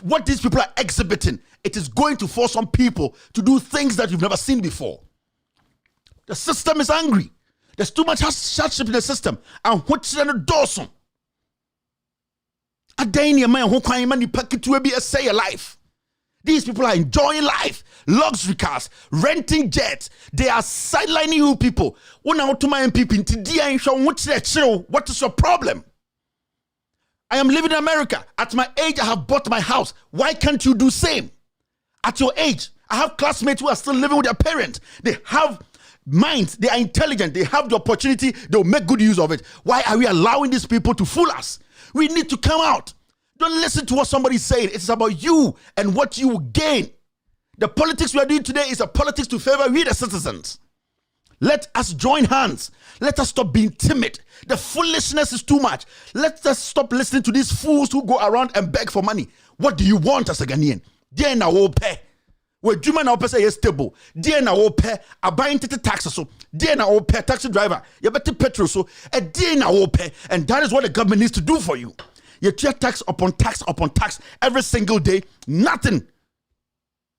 S4: what these people are exhibiting, it is going to force some people to do things that you've never seen before. The system is angry. There's too much hardship in the system. And what's in the dorsum? A day in your man who can't even packet to be a say a life. These people are enjoying life, luxury cars, renting jets. They are sidelining you people. What is your problem? I am living in America. At my age, I have bought my house. Why can't you do same? At your age, I have classmates who are still living with their parents. They have minds. They are intelligent. They have the opportunity. They'll make good use of it. Why are we allowing these people to fool us? We need to come out. Don't listen to what somebody's saying. It's about you and what you will gain. The politics we are doing today is a politics to favor we the citizens. Let us join hands. Let us stop being timid. The foolishness is too much. Let us stop listening to these fools who go around and beg for money. What do you want as a Ghanaian? Dear na wo pay. We Juma na say yes stable. Dear na wo pay. Abuying taxes so. Dear na wo pay taxi driver. You better petrol so. A dear na wo pay. And that is what the government needs to do for you. You pay tax upon tax every single day. Nothing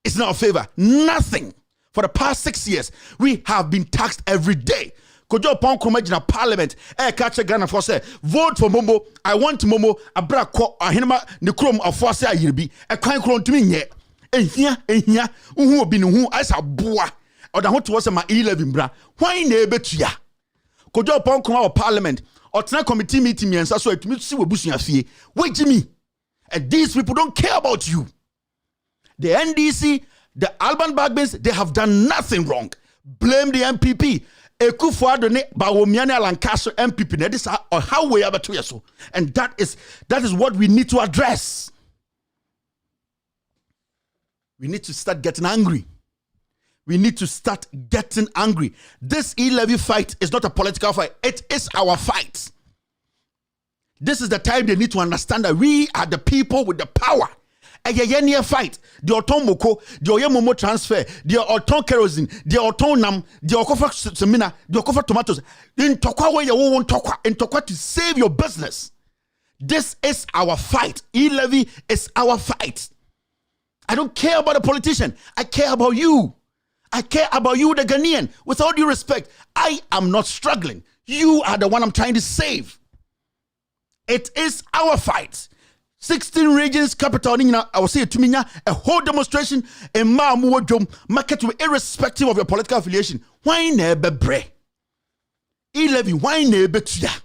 S4: is in our favor. Nothing. For the past 6 years, we have been taxed every day. Kojo upon Kromagina Parliament, catch a Ghana for say, vote for Momo. I want Momo, a brako, a hinema, the chrome of Fossa Yirbi, a kind cron to me yet. And here, who been who I saw boa, or the hot was my E-Levy bra. Why neighbor to ya? Kojo upon Kroma Parliament, or Tana committee meeting me and so to meet see what bushing a fee. Wait, Jimmy. And these people don't care about you. The NDC, the Alban Bagbins, they have done nothing wrong. Blame the MPP. Ekufuadone Bawomiane Lancaster MPP. That is how we are to so. And that is what we need to address. We need to start getting angry. we need to start getting angry. This E-Levy fight is not a political fight. It is our fight. This is the time they need to understand that we are the people with the power. A fight. The auton moko, the momo transfer, the auton kerosene, the auton nam, the okofa semina, the okofa tomatoes. In tokwa where you won't tokwa, in tokwa to save your business. This is our fight. E-Levy is our fight. I don't care about the politician. I care about you. I care about you, the Ghanaian. With all due respect, I am not struggling. You are the one I'm trying to save. It is our fight. 16 regions, capital, I will say to me, a whole demonstration in Mamuajum, market irrespective of your political affiliation. Why never bre? E-Levy, why never tuya?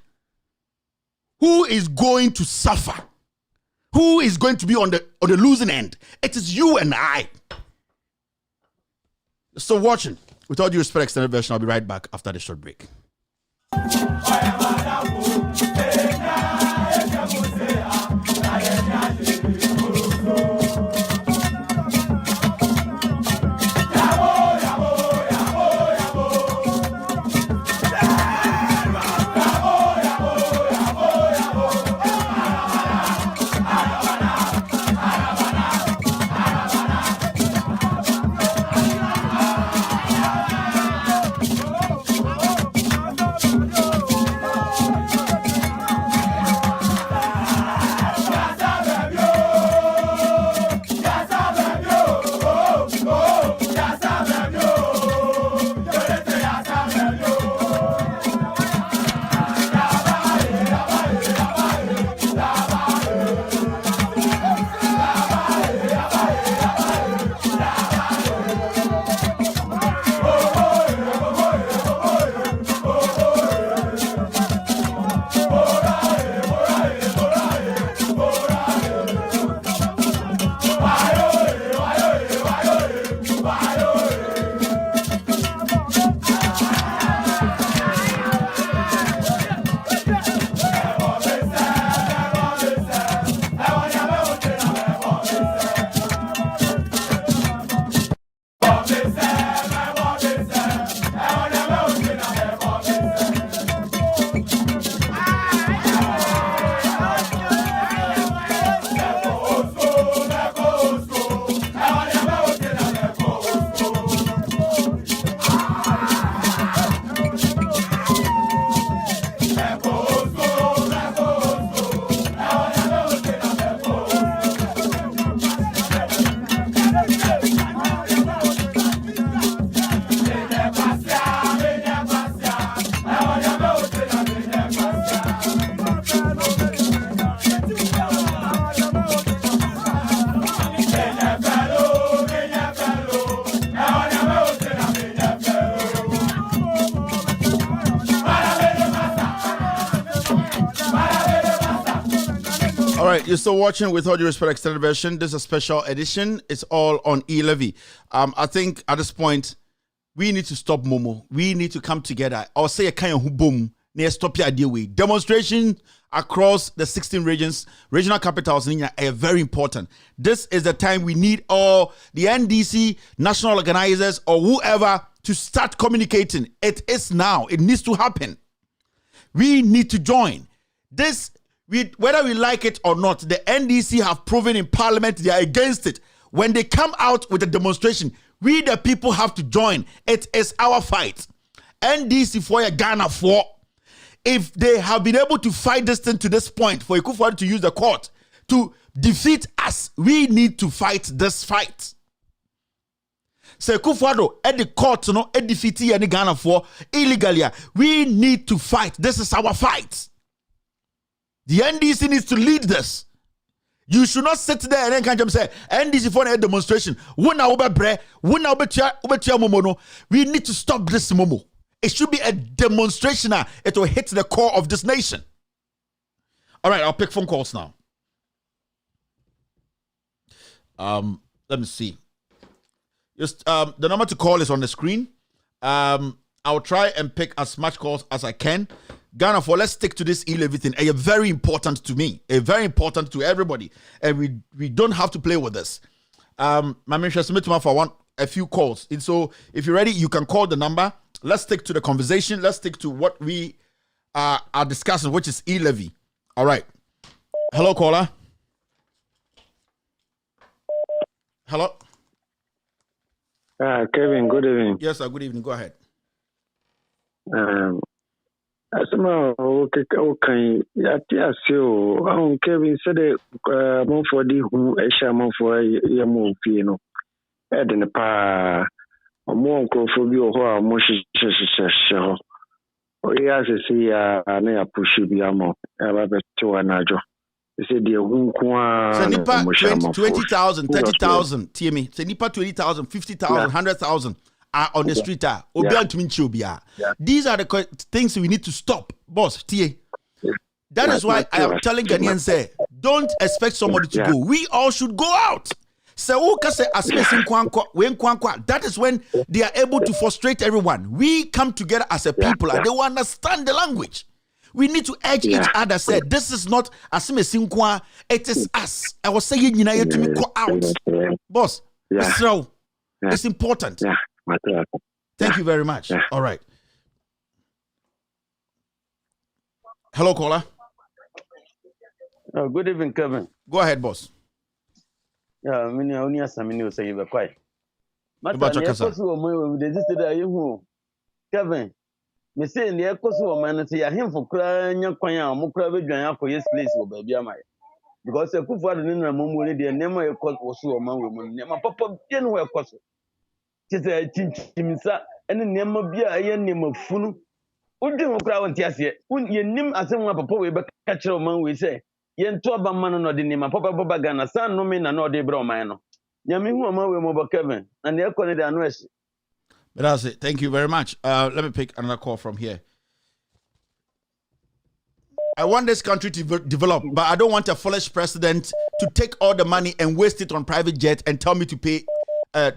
S4: Who is going to suffer? Who is going to be on the losing end? It is you and I. So watching. With all due respect, extended version, I'll be right back after the short break. You're still watching With All Due Respect Extended Version. This is a special edition. It's all on E-Levy. I think at this point, we need to stop Momo. We need to come together. I'll say a kind of boom. Near stop your idea way. Demonstration across the 16 regions, regional capitals in India are very important. This is the time we need all the NDC, national organizers, or whoever to start communicating. It is now. It needs to happen. We need to join. Whether we like it or not, the NDC have proven in parliament they are against it. When they come out with a demonstration, we the people have to join. It is our fight. NDC for Ghana for. If they have been able to fight this thing to this point, for Akufo-Addo to use the court to defeat us, we need to fight this fight. So Akufo-Addo at the court, defeat any Ghana for illegally. We need to fight. This is our fight. The NDC needs to lead this. You should not sit there and then can't say NDC for a demonstration. We need to stop this momo. It should be a demonstration. It will hit the core of this nation. All right, I'll pick phone calls now. Let me see. Just the number to call is on the screen. I'll try and pick as much calls as I can. Ghana, let's stick to this E-Levy thing. It's very important to me. It's very important to everybody. And we don't have to play with this. My mention submit for a few calls. And so if you're ready, you can call the number. Let's stick to the conversation. Let's stick to what we are discussing, which is E-Levy. All right. Hello, caller. Hello.
S8: Kevin, good evening.
S4: Yes, sir. Good evening. Go ahead.
S8: Asema okay ya tio Kevin said mo for di hu ehia mo for ye mo fie no e de ne pa mo nkrofo bi ho a mo hyehyehye ho o ya se ya na ya push bi amo e ba be to na jo se de hu nko a
S4: so nipa 20,000 30,000 tie me so nipa 20,000 50,000 100,000 are on the street. These are the things we need to stop, boss. That is why I am telling Ghanaians, say, don't expect somebody to go. We all should go out. That is when they are able to frustrate everyone. We come together as a people and they will understand the language. We need to urge each other, say, this is not Asimesinkwa, it is us. I was saying, you know, to go out. Boss, it's important. Thank you very much. All right. Hello, caller.
S9: Good evening, Kevin.
S4: Go ahead, boss.
S9: Yeah, I mean, only as I mean, you say you were quiet. Kevin, me say in the echoes of man, say I him for crying your coin, Mukra, for his place, baby, am I? Because I could find in a moment, the name of your court was so a man woman, my papa didn't wear cost. Tis a chinchimsa, and the name of beer, I name of Funu. Would you cry on Tiasia? Wouldn't you name as someone papa way back catcher of man we say? Yen to a man or the name of Papa Babagana, son, no men, and no de bromano. Yami, who am I with mobile Kevin, and the economy and West.
S4: But that's it. Thank you very much. Let me pick another call from here. I want this country to develop, but I don't want a foolish president to take all the money and waste it on private jet and tell me to pay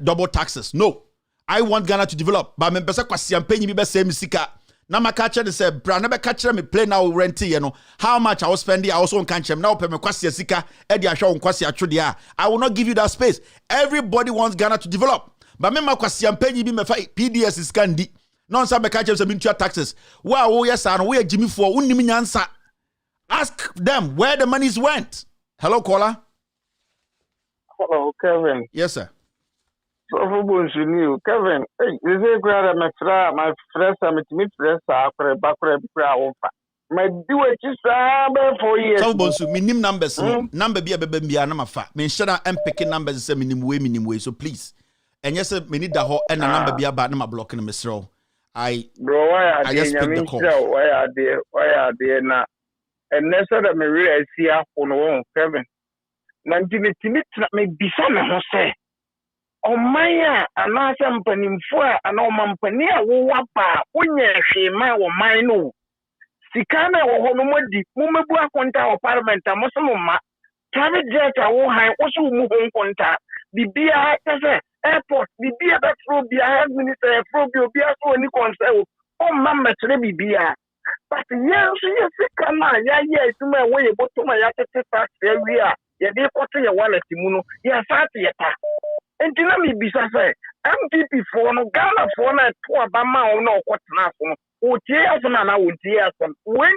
S4: double taxes. No. I want Ghana to develop, but I'm pesa kwasi ampenyi bi be say misika. Na makacha de say bra na be catch me play now rent you know. How much I was spending I also on catch now pay me kwasi sika e dia hwe on kwasi atwode a. I will not give you that space. Everybody wants Ghana to develop. But me makwasi ampenyi bi me fa PDS is kandi. No nsa be catch say mintua taxes. Wa wo yes an wo Jimmy for unnim nyansa. Ask them where the monies went. Hello caller.
S8: Hello Kevin.
S4: Yes sir.
S8: So Kevin, hey, is it great my friends are meet friends are backre my do it just 4 years.
S4: So bonsu minim numbers number be bia na mafa. Me share am picking numbers say minim way. So please. And yes me need that ho and number be about na ma block na mesro. I just pick the call.
S8: Why are they na and next that me really see on Kevin. Nantimi me bisa me ho say Omaya anasa mpanimfo ana omampani a wo wapa onye hwema wo man no sika na wo ho no modi mumebu akonta o parliament amosomma private jet a wo han wo so mu ho konta bibia tese airport bibia betro bia minister pro bia so ni konse o mammetre bibia but yes sika na ya ituma wo ye botoma ya tete tax area ye dey koto ye wallet mu no ya sat ye ta. And you know me, say, MPP for no Ghana for no to Obama or no what's not for no. Tears and I would tears and when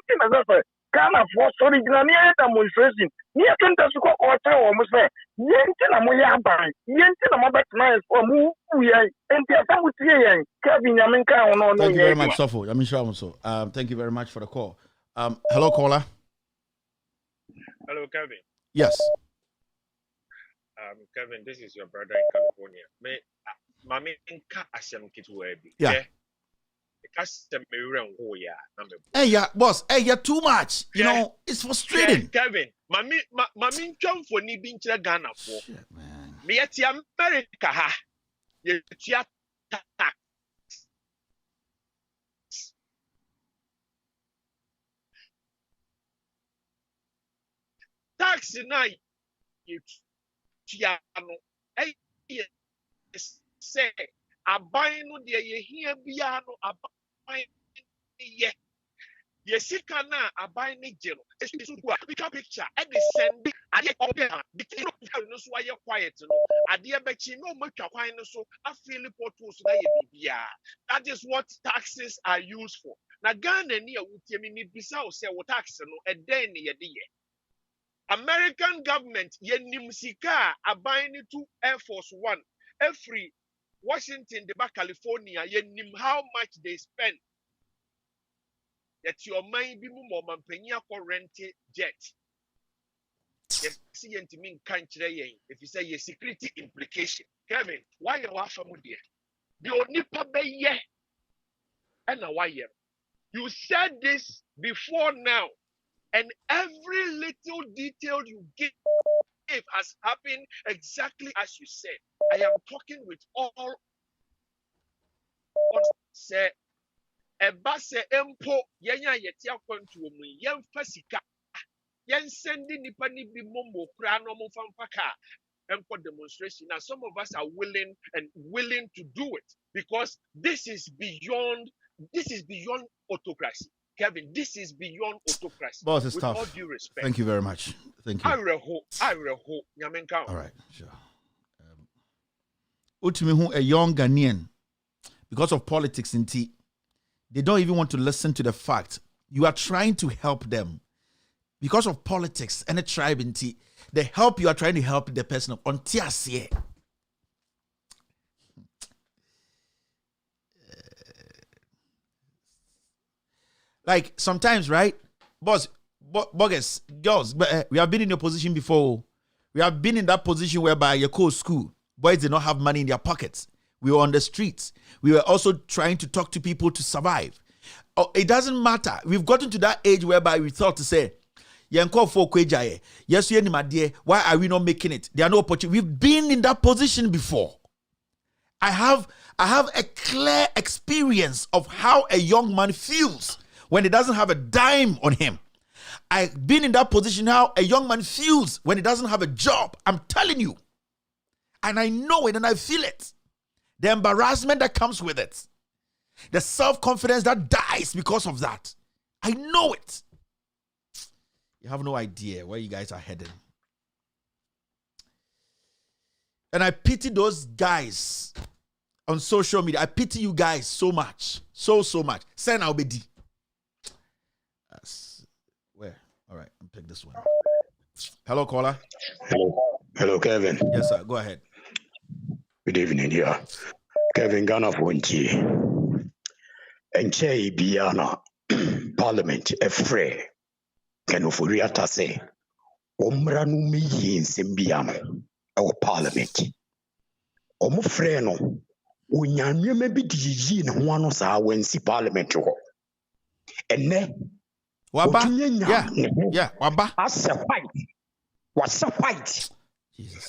S8: Ghana for sorry, near demonstration. Near Kentucky or almost say, Yentin a moya by Yentin a mobile nice or move, and the other with Kevin Yaminka or no.
S4: Thank you very much, Sofo. I mean, sure also. Thank you very much for the call. Hello, caller.
S3: Hello, Kevin.
S4: Yes.
S3: Kevin, this is your brother in California. Mami nka asem kitwa bi.
S4: Yeah. Hey, yeah, boss. Hey, yeah, too much. You know, it's frustrating.
S3: Kevin, mami ntwam for ni bi nkyere Ghana for. Me yeti America ha. Ye tia tax. Tax na you Tiano, say, a buying no dear ye here piano, a buying ye. Yesika na abai ni jeno. Esu kwa picture picture. Edi sendi. Adi open. The king of the no so aye quiet no. Adi ebechi no matwa kwan no so. A feel portals na ye bibia. That is what taxes are used for. Na Ghana ni awutie mi bisa o se wo tax no eden ne ye de ye. American government yenim sika abai ni to Air Force One. Every Washington, the back California, yenim how much they spend. That your mind be more mampenya for rented jet. Yes, see and to mean country if you say your security implication. Kevin, why you are from there? The only pay and a why you said this before now, and every little detail you give has happened exactly as you said. I am talking with all say eba se empo yenya yeti akwantu mu yemfa sika yen sendi nipa ni bi momo kra no mo famfaka empo demonstration. Now some of us are willing to do it because this is beyond autocracy. Kevin, this is beyond autocracy.
S4: Boss, it's
S3: with
S4: tough.
S3: all due respect.
S4: Thank you very much. Thank you.
S3: I reho.
S4: All right, sure. A young Ghanaian, because of politics in tea, they don't even want to listen to the fact you are trying to help them. Because of politics and a tribe in tea, the help you are trying to help the person on TSA. Like sometimes, right? Boss, bogus, girls, we have been in your position before. We have been in that position whereby you call school. Boys did not have money in their pockets. We were on the streets. We were also trying to talk to people to survive. Oh, it doesn't matter. We've gotten to that age whereby we thought to say, yes, why are we not making it? There are no opportunities. We've been in that position before. I have a clear experience of how a young man feels when he doesn't have a dime on him. I've been in that position how a young man feels when he doesn't have a job. I'm telling you. And I know it and I feel it. The embarrassment that comes with it. The self-confidence that dies because of that. I know it. You have no idea where you guys are heading. And I pity those guys on social media. I pity you guys so much. So much. Send Albedi. Where? All right, I'll pick this one. Hello, caller.
S10: Hello, Kevin.
S4: Yes, sir. Go ahead.
S10: Good evening, yeah. Kevin Ghana Fonti. Enche Biana Parliament Efre. Kenofuriata say. Omranu mi yin simbiano. Our Parliament. Omufreno. Unyanye mebi diji na wano sa wensi Parliament ho. Ene.
S4: Waba. Yeah. Waba.
S10: As a fight. What's a fight?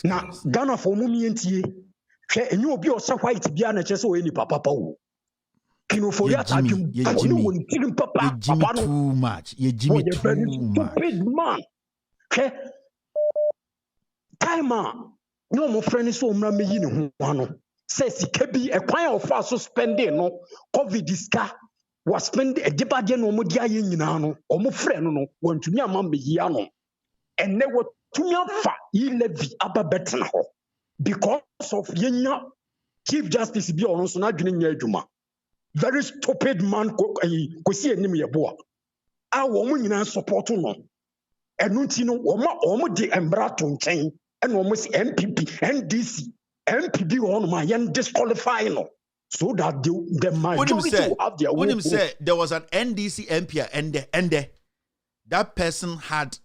S10: Now, Ghana for Mumientie. And you will be also white Biana Cheso any papa. Kino for that,
S4: Jimmy too much. You Jimmy too much.
S10: Man. Timer. No more friends so me in one. Says he can be a quite of fast suspended no COVID disca was spending a debadian no modia yin or more friend no want to near mamma yano. And they were to fa E-Levy abba better because of Yenya Chief Justice be on so not doing Juma. Very stupid man could see enemy a boa. Our woman in support no. And Nuntino almost the embraton chain and almost MPP, NDC, MPP on my end disqualifying no. So that the majority will have their
S4: own. Say there was an NDC MP and that person had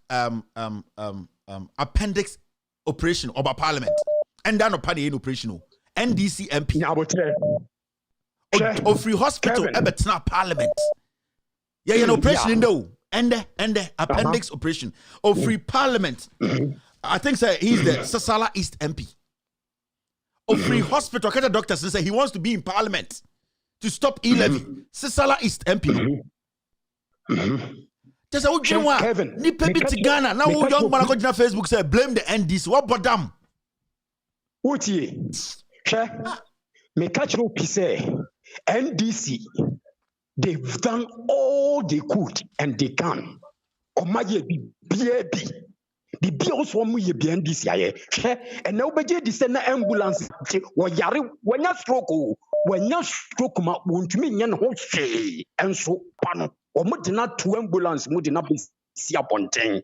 S4: appendix operation of a parliament. And then a operation. NDC MP. Of free hospital, not parliament. Yeah, an operation in though. And the appendix operation. Of free parliament. I think he's the Sasala East MP. Of free hospital, the doctor says he wants to be in parliament to stop E-Levy. Sasala East MP. Just a Kevin. Ni pebi to Ghana. Now young man on Facebook say blame the NDC. What about them?
S10: Uti, me catch no pise NDC they've done all they could and they can. Omaye bi bibi also mu ye bi ndisi aye hwe ena obeje di se na ambulance wo yare wanya stroke ma wontumi nya ne ho hwe enso pa no omo de na to ambulance mu de na be si abonten